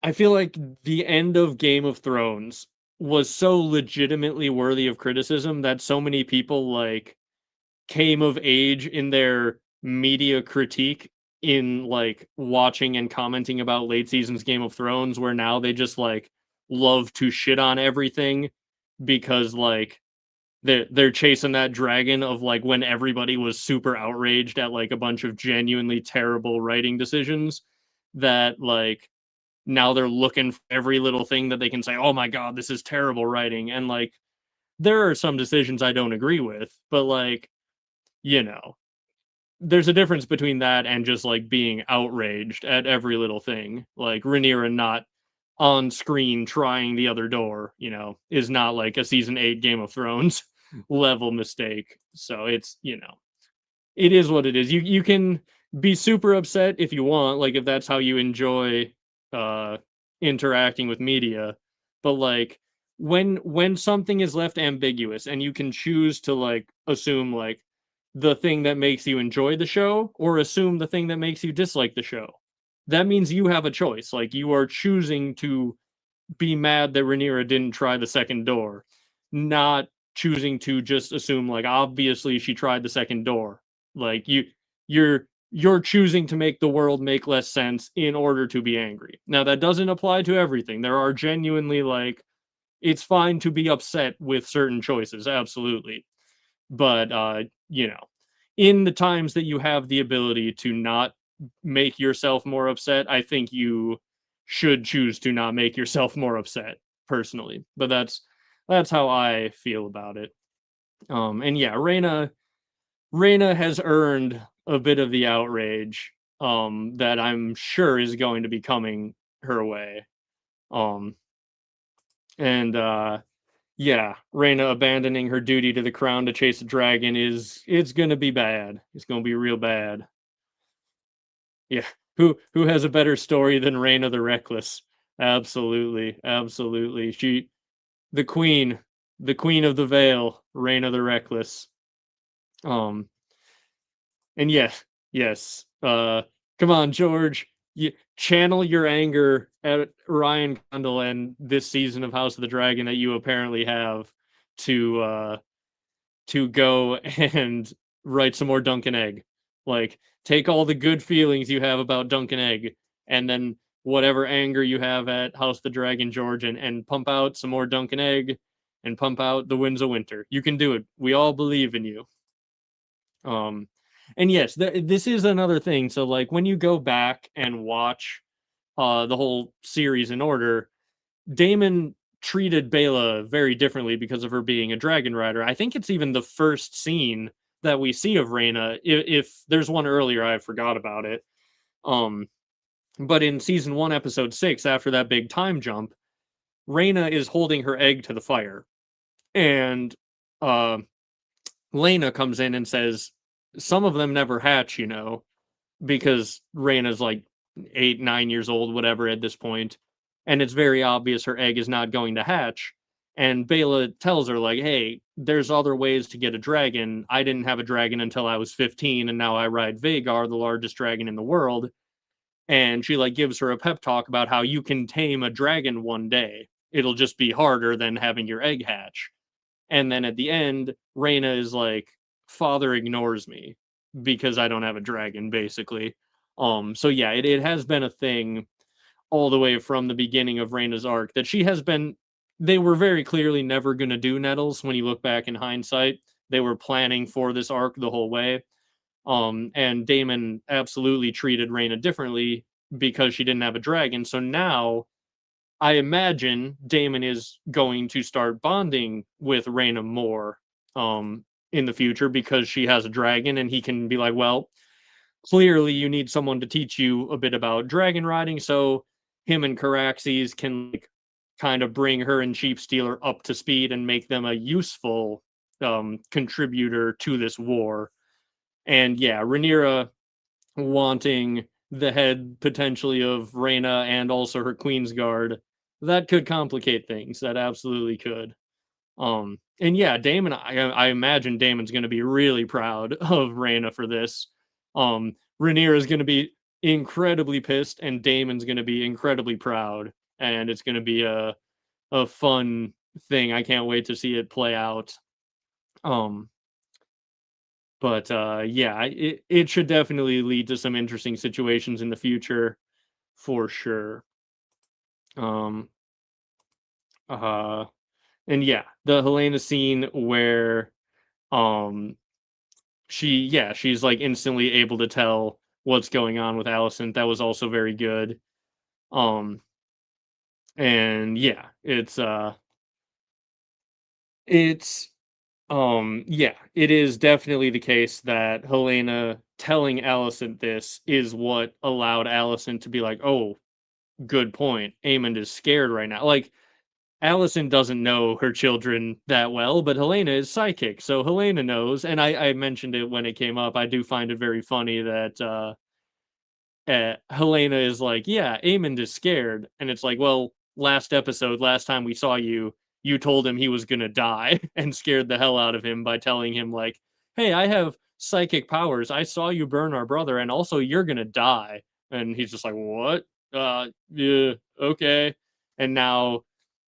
I feel like the end of Game of Thrones was so legitimately worthy of criticism that so many people like came of age in their media critique in like watching and commenting about late seasons Game of Thrones, where now they just like love to shit on everything because like they're chasing that dragon of like when everybody was super outraged at like a bunch of genuinely terrible writing decisions that like now they're looking for every little thing that they can say, oh my god, this is terrible writing. And like there are some decisions I don't agree with, but like, you know, there's a difference between that and just like being outraged at every little thing. Like Rhaenyra not on screen trying the other door, is not like a season 8 Game of Thrones level mistake. So it's, it is what it is. You can be super upset if you want, like if that's how you enjoy uh interacting with media. But like when something is left ambiguous and you can choose to like assume like the thing that makes you enjoy the show or assume the thing that makes you dislike the show. That means you have a choice. Like you are choosing to be mad that Rhaenyra didn't try the second door, not choosing to just assume like obviously she tried the second door. Like you're choosing to make the world make less sense in order to be angry. Now that doesn't apply to everything. There are genuinely like it's fine to be upset with certain choices, absolutely. But in the times that you have the ability to not make yourself more upset, I think you should choose to not make yourself more upset personally. But that's how I feel about it. And yeah, Reyna has earned a bit of the outrage that I'm sure is going to be coming her way. Um and Yeah, Reyna abandoning her duty to the crown to chase a dragon it's gonna be bad. It's gonna be real bad. Yeah. Who has a better story than Reyna the Reckless? Absolutely. Absolutely. The queen, the queen of the Vale, Reyna the Reckless. Um and yes, yes. Come on, George. You channel your anger at Ryan Condal and this season of House of the Dragon that you apparently have to go and write some more Duncan Egg. Like, take all the good feelings you have about Duncan Egg, and then whatever anger you have at House the Dragon George, and pump out some more Duncan Egg, and pump out the Winds of Winter. You can do it. We all believe in you. Um, and yes, this is another thing. So, like, when you go back and watch the whole series in order, Daemon treated Bela very differently because of her being a dragon rider. I think it's even the first scene that we see of Reyna. If there's one earlier, I forgot about it. Um, but in season 1, episode 6, after that big time jump, Reyna is holding her egg to the fire, and uh, Lena comes in and says, "Some of them never hatch, because Reyna's like 8, 9 years old, whatever at this point, and it's very obvious her egg is not going to hatch. And Bela tells her, like, hey, there's other ways to get a dragon. I didn't have a dragon until I was 15, and now I ride Vhagar, the largest dragon in the world. And she like gives her a pep talk about how you can tame a dragon one day. It'll just be harder than having your egg hatch. And then at the end, Reyna is like, father ignores me because I don't have a dragon, basically. So yeah, it has been a thing all the way from the beginning of Reyna's arc that she has been. They were very clearly never going to do Nettles when you look back in hindsight. They were planning for this arc the whole way. And Daemon absolutely treated Reyna differently because she didn't have a dragon. So now I imagine Daemon is going to start bonding with Reyna more in the future because she has a dragon and he can be like, well, clearly you need someone to teach you a bit about dragon riding. So him and Caraxes can like kind of bring her and Sheepstealer up to speed and make them a useful contributor to this war. And yeah, Rhaenyra wanting the head potentially of Rhaena and also her Queensguard, that could complicate things. That absolutely could. And yeah, Daemon, I imagine Daemon's going to be really proud of Rhaena for this. Rhaenyra is going to be incredibly pissed, and Daemon's going to be incredibly proud, and it's going to be a fun thing. I can't wait to see it play out. Um, but yeah, it should definitely lead to some interesting situations in the future, for sure. Um, uh, and yeah, the Helena scene where um she's like instantly able to tell what's going on with Alicent. That was also very good. Um, and yeah, it's yeah, it is definitely the case that Helena telling Alicent this is what allowed Alicent to be like, oh, good point. Aemond is scared right now. Like, Alicent doesn't know her children that well, but Helena is psychic, so Helena knows. And I mentioned it when it came up. I do find it very funny that Helena is like, yeah, Aemond is scared. And it's like, well, last episode, last time we saw you, you told him he was going to die and scared the hell out of him by telling him, like, hey, I have psychic powers. I saw you burn our brother, and also you're going to die. And he's just like, what? Yeah, okay. And now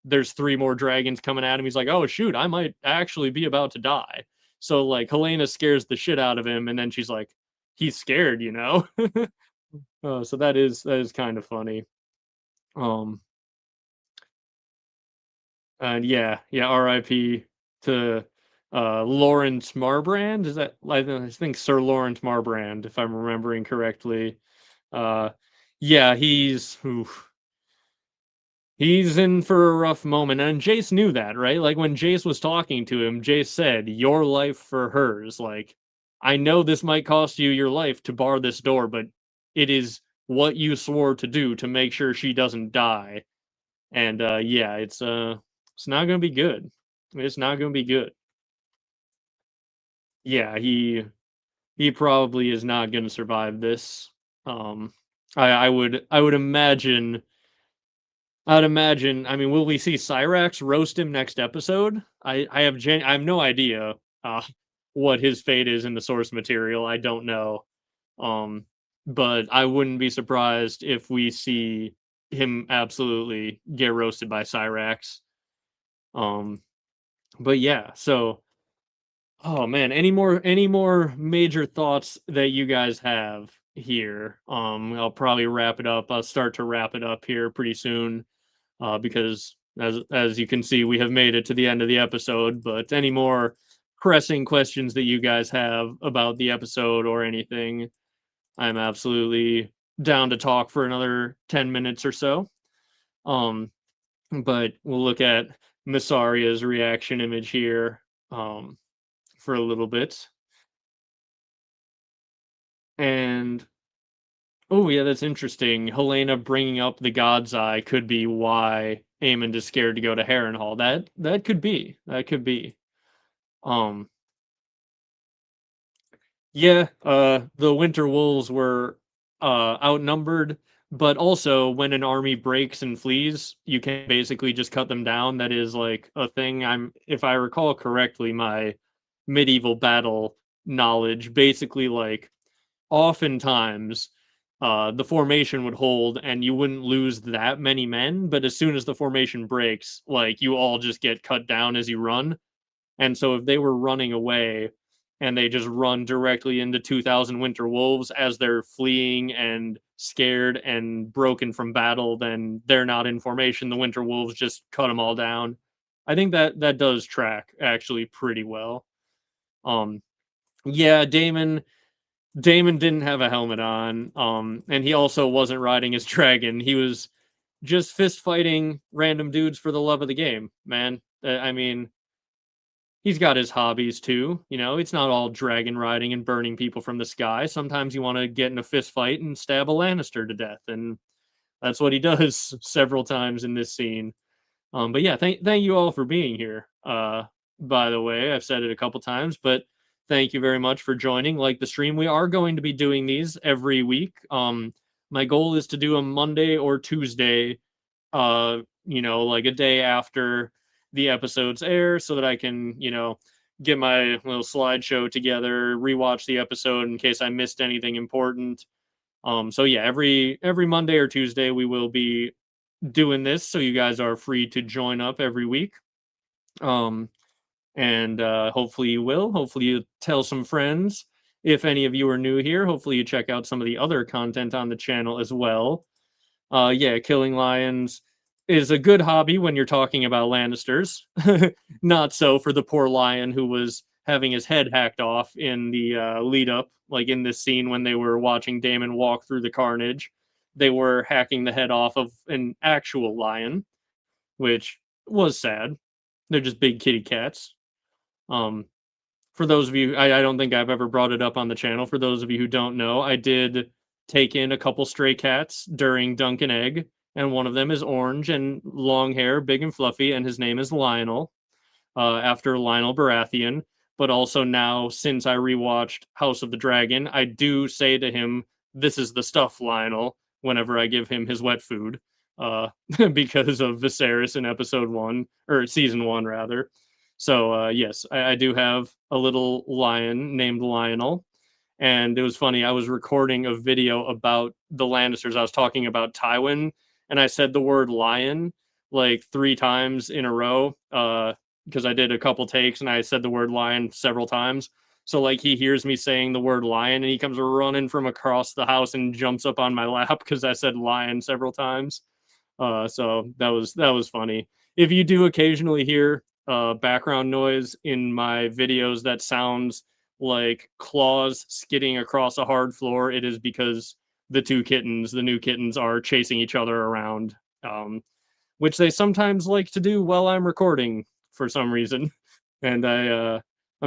there's 3 more dragons coming at him. He's like, oh, shoot, I might actually be about to die. So, like, Helena scares the shit out of him, and then she's like, he's scared, you know? So that is kind of funny. Um, and yeah, R.I.P. to Lawrence Marbrand. Is that I think Sir Lawrence Marbrand, if I'm remembering correctly. Uh, yeah, he's in for a rough moment, and Jace knew that, right? Like when Jace was talking to him, Jace said, "Your life for hers." Like, I know this might cost you your life to bar this door, but it is what you swore to do to make sure she doesn't die. And yeah, it's not gonna be good. It's not gonna be good. Yeah, he probably is not gonna survive this. Um, I would imagine. I'd imagine. I mean, will we see Cyrax roast him next episode? I have no idea uh, what his fate is in the source material. I don't know. Um, but I wouldn't be surprised if we see him absolutely get roasted by Cyrax. Um, but yeah, so oh man, any more major thoughts that you guys have here? I'll probably wrap it up. I'll start to wrap it up here pretty soon, because as you can see, we have made it to the end of the episode. But any more pressing questions that you guys have about the episode or anything, I'm absolutely down to talk for another 10 minutes or so. Um, but we'll look at Masaria's reaction image here. For a little bit. And oh yeah, that's interesting. Helena bringing up the God's Eye could be why Aemond is scared to go to Harrenhal. That could be. That could be. Um yeah, the Winter Wolves were outnumbered, but also when an army breaks and flees, you can basically just cut them down. That is like a thing. If I recall correctly, my medieval battle knowledge basically like oftentimes the formation would hold and you wouldn't lose that many men, but as soon as the formation breaks, like you all just get cut down as you run. And so if they were running away and they just run directly into 2000 winter wolves as they're fleeing and scared and broken from battle, then they're not in formation. The winter wolves just cut them all down. I think that does track actually pretty well. Um yeah, Daemon didn't have a helmet on, and he also wasn't riding his dragon. He was just fist fighting random dudes for the love of the game, man. I mean, he's got his hobbies too. You know, it's not all dragon riding and burning people from the sky. Sometimes you want to get in a fist fight and stab a Lannister to death, and that's what he does several times in this scene. But yeah, thank you all for being here. By the way, I've said it a couple times, but thank you very much for joining. Like the stream, we are going to be doing these every week. My goal is to do a Monday or Tuesday, like a day after the episodes air, so that I can, get my little slideshow together, rewatch the episode in case I missed anything important. So yeah, every Monday or Tuesday we will be doing this, so you guys are free to join up every week. Um, and hopefully you will. Hopefully you tell some friends. If any of you are new here, hopefully you check out some of the other content on the channel as well. Yeah, killing lions is a good hobby when you're talking about Lannisters. Not so for the poor lion who was having his head hacked off in the lead up, like in this scene when they were watching Daemon walk through the carnage. They were hacking the head off of an actual lion, which was sad. They're just big kitty cats. Um, for those of you, I don't think I've ever brought it up on the channel. For those of you who don't know, I did take in a couple stray cats during Dunk and Egg, and one of them is orange and long hair, big and fluffy, and his name is Lionel, after Lionel Baratheon. But also now, since I rewatched House of the Dragon, I do say to him, "This is the stuff, Lionel," whenever I give him his wet food, because of Viserys in episode 1, or season 1, rather. So, yes, I do have a little lion named Lionel. And it was funny, I was recording a video about the Lannisters. I was talking about Tywin, and I said the word lion like 3 times in a row, because I did a couple takes and I said the word lion several times. So like he hears me saying the word lion and he comes running from across the house and jumps up on my lap because I said lion several times. So that was funny. If you do occasionally hear background noise in my videos that sounds like claws skidding across a hard floor, it is because the new kittens, are chasing each other around, which they sometimes like to do while I'm recording for some reason, and I'm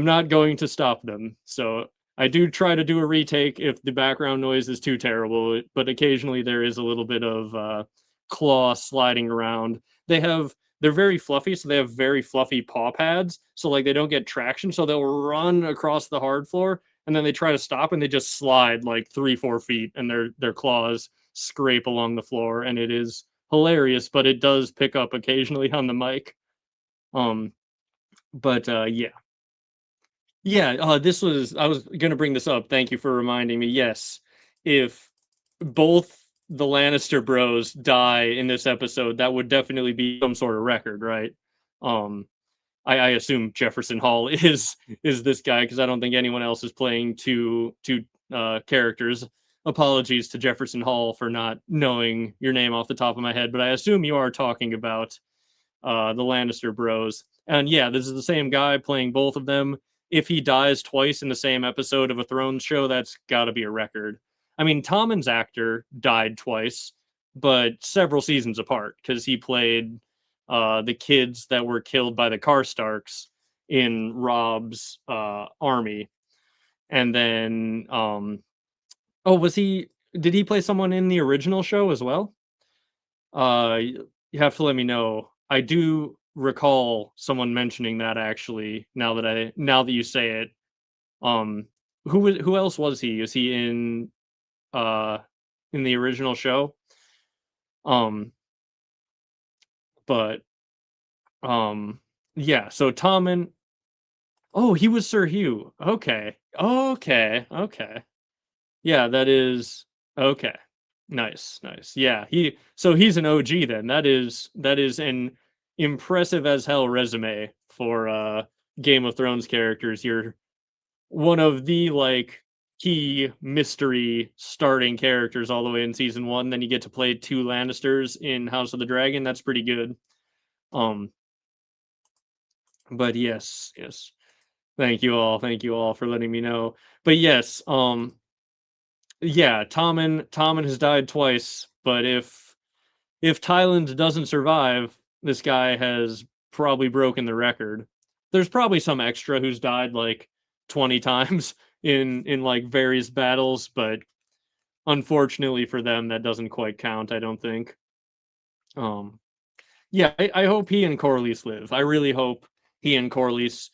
not going to stop them. So I do try to do a retake if the background noise is too terrible, but occasionally there is a little bit of claw sliding around. They're very fluffy, so they have very fluffy paw pads. So like they don't get traction, so they'll run across the hard floor and then they try to stop and they just slide like 3-4 feet and their claws scrape along the floor, and it is hilarious, but it does pick up occasionally on the mic. Um, but yeah. Yeah, I was gonna bring this up. Thank you for reminding me. Yes, if both the Lannister bros die in this episode, that would definitely be some sort of record, right? Um, I assume Jefferson Hall is this guy because I don't think anyone else is playing two characters. Apologies to Jefferson Hall for not knowing your name off the top of my head, but I assume you are talking about the Lannister bros. And yeah, this is the same guy playing both of them. If he dies twice in the same episode of a Thrones show, that's got to be a record. I mean, Tommen's actor died twice, but several seasons apart because he played the kids that were killed by the Karstarks in Robb's army. And then, oh, was he? Did he play someone in the original show as well? You have to let me know. I do recall someone mentioning that actually. Now that you say it, um, who else was he? Is he uh in the original show? Um, but yeah. So Tommen. Oh, he was Sir Hugh. Okay, okay. Yeah, that is okay. Nice, nice. Yeah, he's an OG then. That is an impressive as hell resume for Game of Thrones characters. You're one of the like key mystery starting characters all the way in season 1, then you get to play 2 Lannisters in House of the Dragon. That's pretty good. Um but yes, yes. Thank you all for letting me know. But yes, yeah, Tommen has died twice, but if Thailand doesn't survive, this guy has probably broken the record. There's probably some extra who's died like 20 times in like various battles, but unfortunately for them, that doesn't quite count, I don't think. Um, yeah, I hope he and Corlys live. I really hope he and Corlys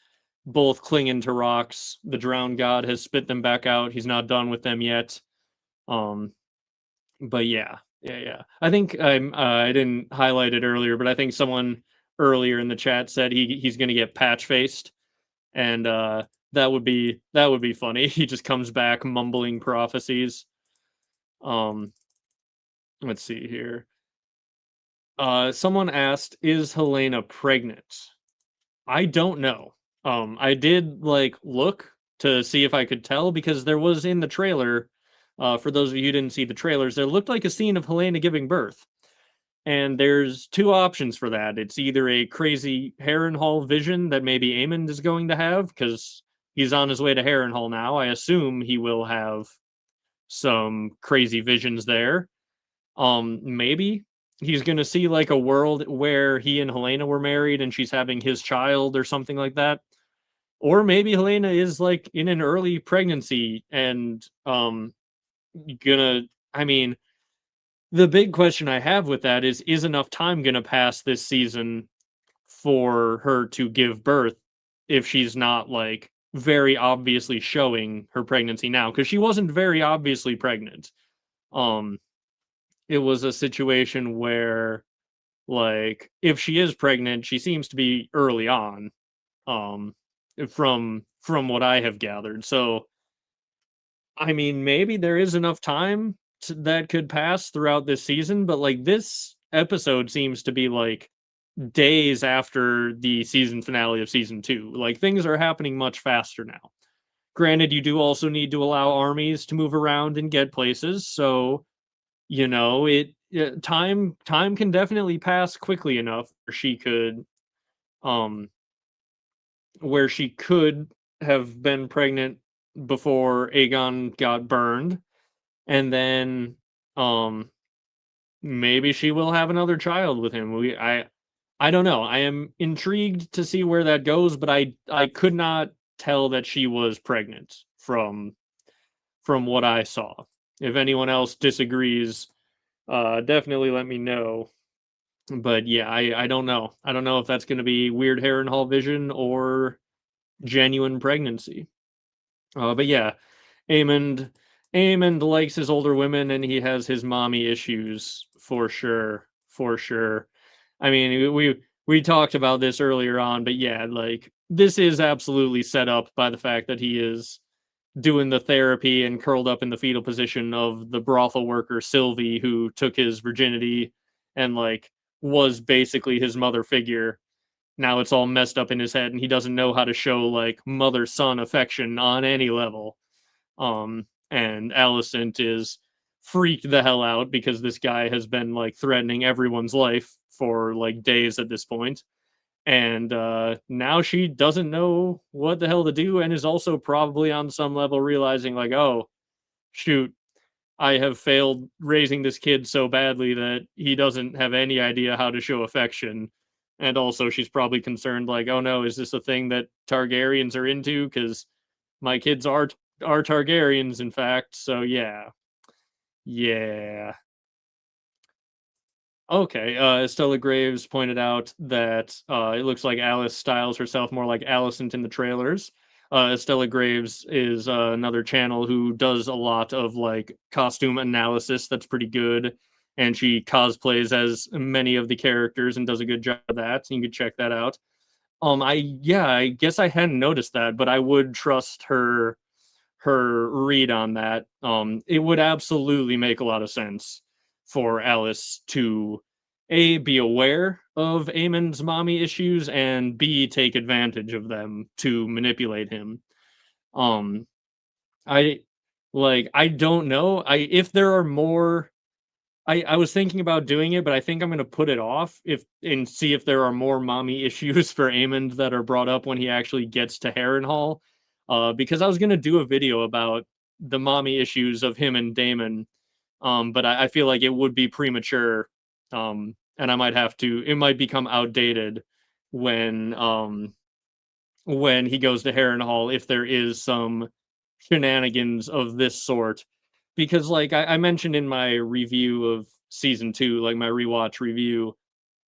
both clinging to rocks. The drowned god has spit them back out. He's not done with them yet. Um, But yeah. I think I didn't highlight it earlier, but I think someone earlier in the chat said he's gonna get patch faced, and that would be funny. He just comes back mumbling prophecies. Um, let's see here. Someone asked, "Is Helena pregnant?" I don't know. I did like look to see if I could tell because there was in the trailer. For those of you who didn't see the trailers, there looked like a scene of Helena giving birth. And there's two options for that. It's either a crazy Harrenhal vision that maybe Aemond is going to have, because he's on his way to Harrenhal now. I assume he will have some crazy visions there. Maybe he's gonna see like a world where he and Helena were married and she's having his child or something like that. Or maybe Helena is like in an early pregnancy and gonna I mean, the big question I have with that is enough time gonna pass this season for her to give birth if she's not like very obviously showing her pregnancy now? Because she wasn't very obviously pregnant. Um, it was a situation where, like, if she is pregnant, she seems to be early on. Um, from what I have gathered. So, I mean, maybe there is enough time that could pass throughout this season, but like this episode seems to be like days after the season finale of season 2. Like things are happening much faster now. Granted, you do also need to allow armies to move around and get places, so time can definitely pass quickly enough um where she could have been pregnant before Aegon got burned, and then um maybe she will have another child with him. I don't know. I am intrigued to see where that goes, but I could not tell that she was pregnant from what I saw. If anyone else disagrees, definitely let me know. But yeah, I don't know. I don't know if that's going to be weird Harrenhal vision or genuine pregnancy. But yeah, Aemond Aemond likes his older women and he has his mommy issues for sure. For sure. I mean, we talked about this earlier on, but yeah, like this is absolutely set up by the fact that he is doing the therapy and curled up in the fetal position of the brothel worker Sylvie who took his virginity and like was basically his mother figure. Now it's all messed up in his head and he doesn't know how to show like mother son affection on any level. And Alicent is freaked the hell out because this guy has been like threatening everyone's life for like days at this point. And now she doesn't know what the hell to do and is also probably on some level realizing, like, oh, shoot, I have failed raising this kid so badly that he doesn't have any idea how to show affection. And also, she's probably concerned, like, oh no, is this a thing that Targaryens are into? Because my kids are Targaryens, in fact. So yeah. Okay, Stella Graves pointed out that it looks like Alys styles herself more like Alicent in the trailers. Stella Graves is another channel who does a lot of like costume analysis that's pretty good, and she cosplays as many of the characters and does a good job of that. So you can check that out. I guess I hadn't noticed that, but I would trust her read on that. It would absolutely make a lot of sense for Alys to A, be aware of Aemon's mommy issues, and B, take advantage of them to manipulate him. Um, I I don't know. If there are more I was thinking about doing it, but I think I'm gonna put it off if and see if there are more mommy issues for Aemond that are brought up when he actually gets to Harrenhal. Because I was gonna do a video about the mommy issues of him and Daemon, but I feel like it would be premature, and I might have to. It might become outdated when when he goes to Harrenhal if there is some shenanigans of this sort. Because, like I mentioned in my review of season 2, like my rewatch review,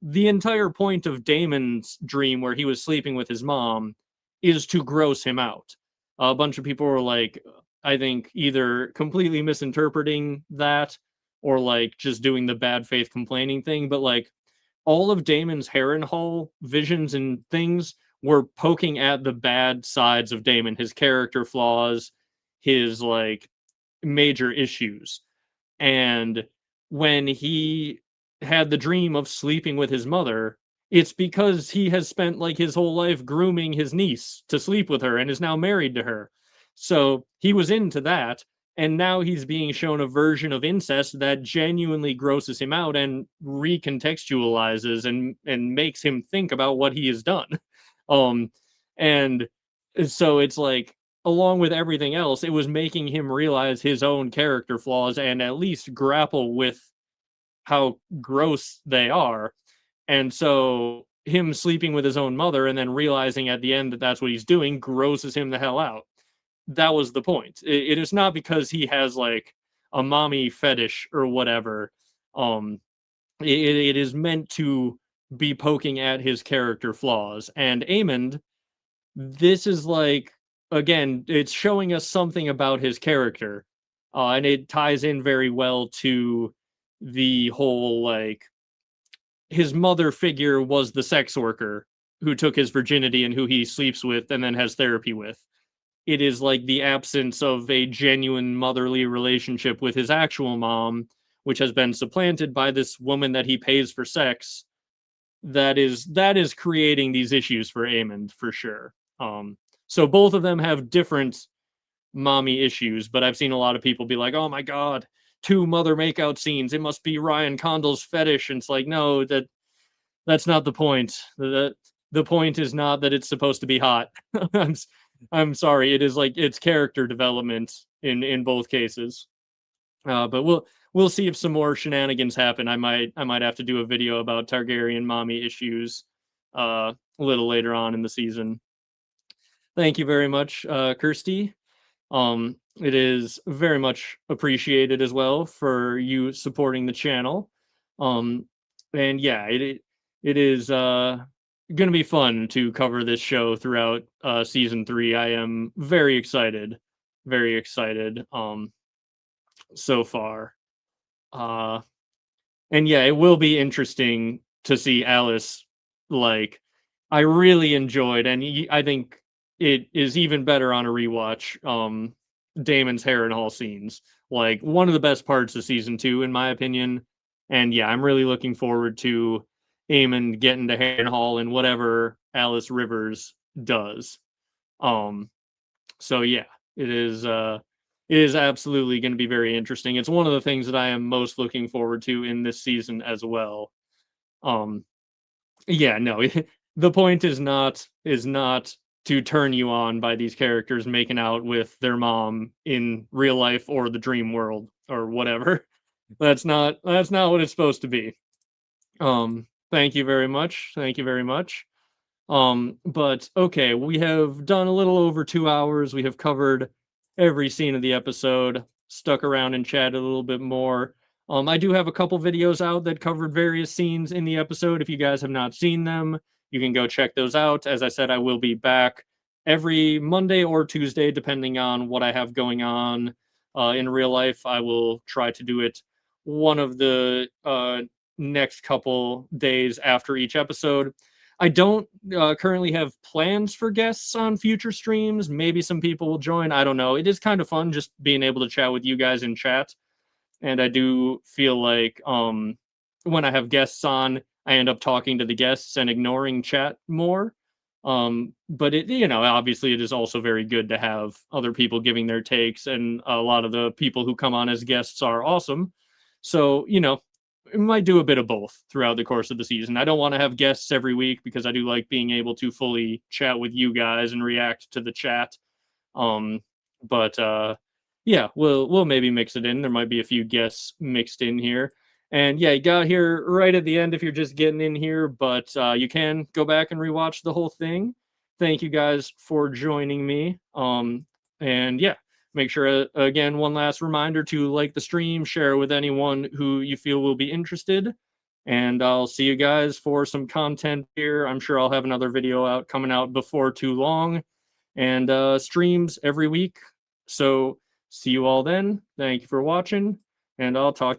the entire point of Daemon's dream, where he was sleeping with his mom, is to gross him out. A bunch of people were like, I think, either completely misinterpreting that or like just doing the bad faith complaining thing, but like all of Daemon's Harrenhal visions and things were poking at the bad sides of Daemon, his character flaws, his like major issues. And when he had the dream of sleeping with his mother, it's because he has spent like his whole life grooming his niece to sleep with her and is now married to her. So he was into that. And now he's being shown a version of incest that genuinely grosses him out and recontextualizes and makes him think about what he has done. Um, and so it's like, along with everything else, it was making him realize his own character flaws and at least grapple with how gross they are. And so him sleeping with his own mother and then realizing at the end that that's what he's doing grosses him the hell out. That was the point. It is not because he has like a mommy fetish or whatever. It is meant to be poking at his character flaws. And Aemond, this is like, again, it's showing us something about his character, and it ties in very well to the whole like his mother figure was the sex worker who took his virginity and who he sleeps with and then has therapy with. It is like the absence of a genuine motherly relationship with his actual mom, which has been supplanted by this woman that he pays for sex. That is creating these issues for Aemond for sure. So both of them have different mommy issues, but I've seen a lot of people be like, "Oh my god, two mother makeout scenes. It must be Ryan Condal's fetish." And it's like, no, that's not the point. The point is not that it's supposed to be hot. I'm I'm sorry. It is like it's character development in both cases. But we'll see if some more shenanigans happen. I might have to do a video about Targaryen mommy issues a little later on in the season. Thank you very much, Kirsty. It is very much appreciated as well for you supporting the channel. Um, and yeah, it is gonna be fun to cover this show throughout season 3. I am very excited so far. Uh and yeah, it will be interesting to see Alys. Like, I really enjoyed, and I think it is even better on a rewatch. Daemon's Harrenhal scenes, like one of the best parts of season 2, in my opinion. And yeah, I'm really looking forward to Aemon getting to Harrenhal and whatever Alys Rivers does. Um, so yeah, it is absolutely going to be very interesting. It's one of the things that I am most looking forward to in this season as well. Um, yeah, no, the point is not to turn you on by these characters making out with their mom in real life or the dream world or whatever. That's not what it's supposed to be. Thank you very much. Thank you very much. But okay, we have done a little over 2 hours. We have covered every scene of the episode, stuck around and chatted a little bit more. I do have a couple videos out that covered various scenes in the episode. If you guys have not seen them, you can go check those out. As I said, I will be back every Monday or Tuesday, depending on what I have going on in real life. I will try to do it one of the next couple days after each episode. I don't currently have plans for guests on future streams. Maybe some people will join. I don't know. It is kind of fun just being able to chat with you guys in chat. And I do feel like when I have guests on, I end up talking to the guests and ignoring chat more. But obviously it is also very good to have other people giving their takes, and a lot of the people who come on as guests are awesome. So, we might do a bit of both throughout the course of the season. I don't want to have guests every week because I do like being able to fully chat with you guys and react to the chat. But yeah, we'll maybe mix it in. There might be a few guests mixed in here. And yeah, you got here right at the end if you're just getting in here, but you can go back and rewatch the whole thing. Thank you guys for joining me. And yeah, make sure, again, one last reminder to like the stream, share with anyone who you feel will be interested. And I'll see you guys for some content here. I'm sure I'll have another video coming out before too long, and streams every week. So see you all then. Thank you for watching, and I'll talk to you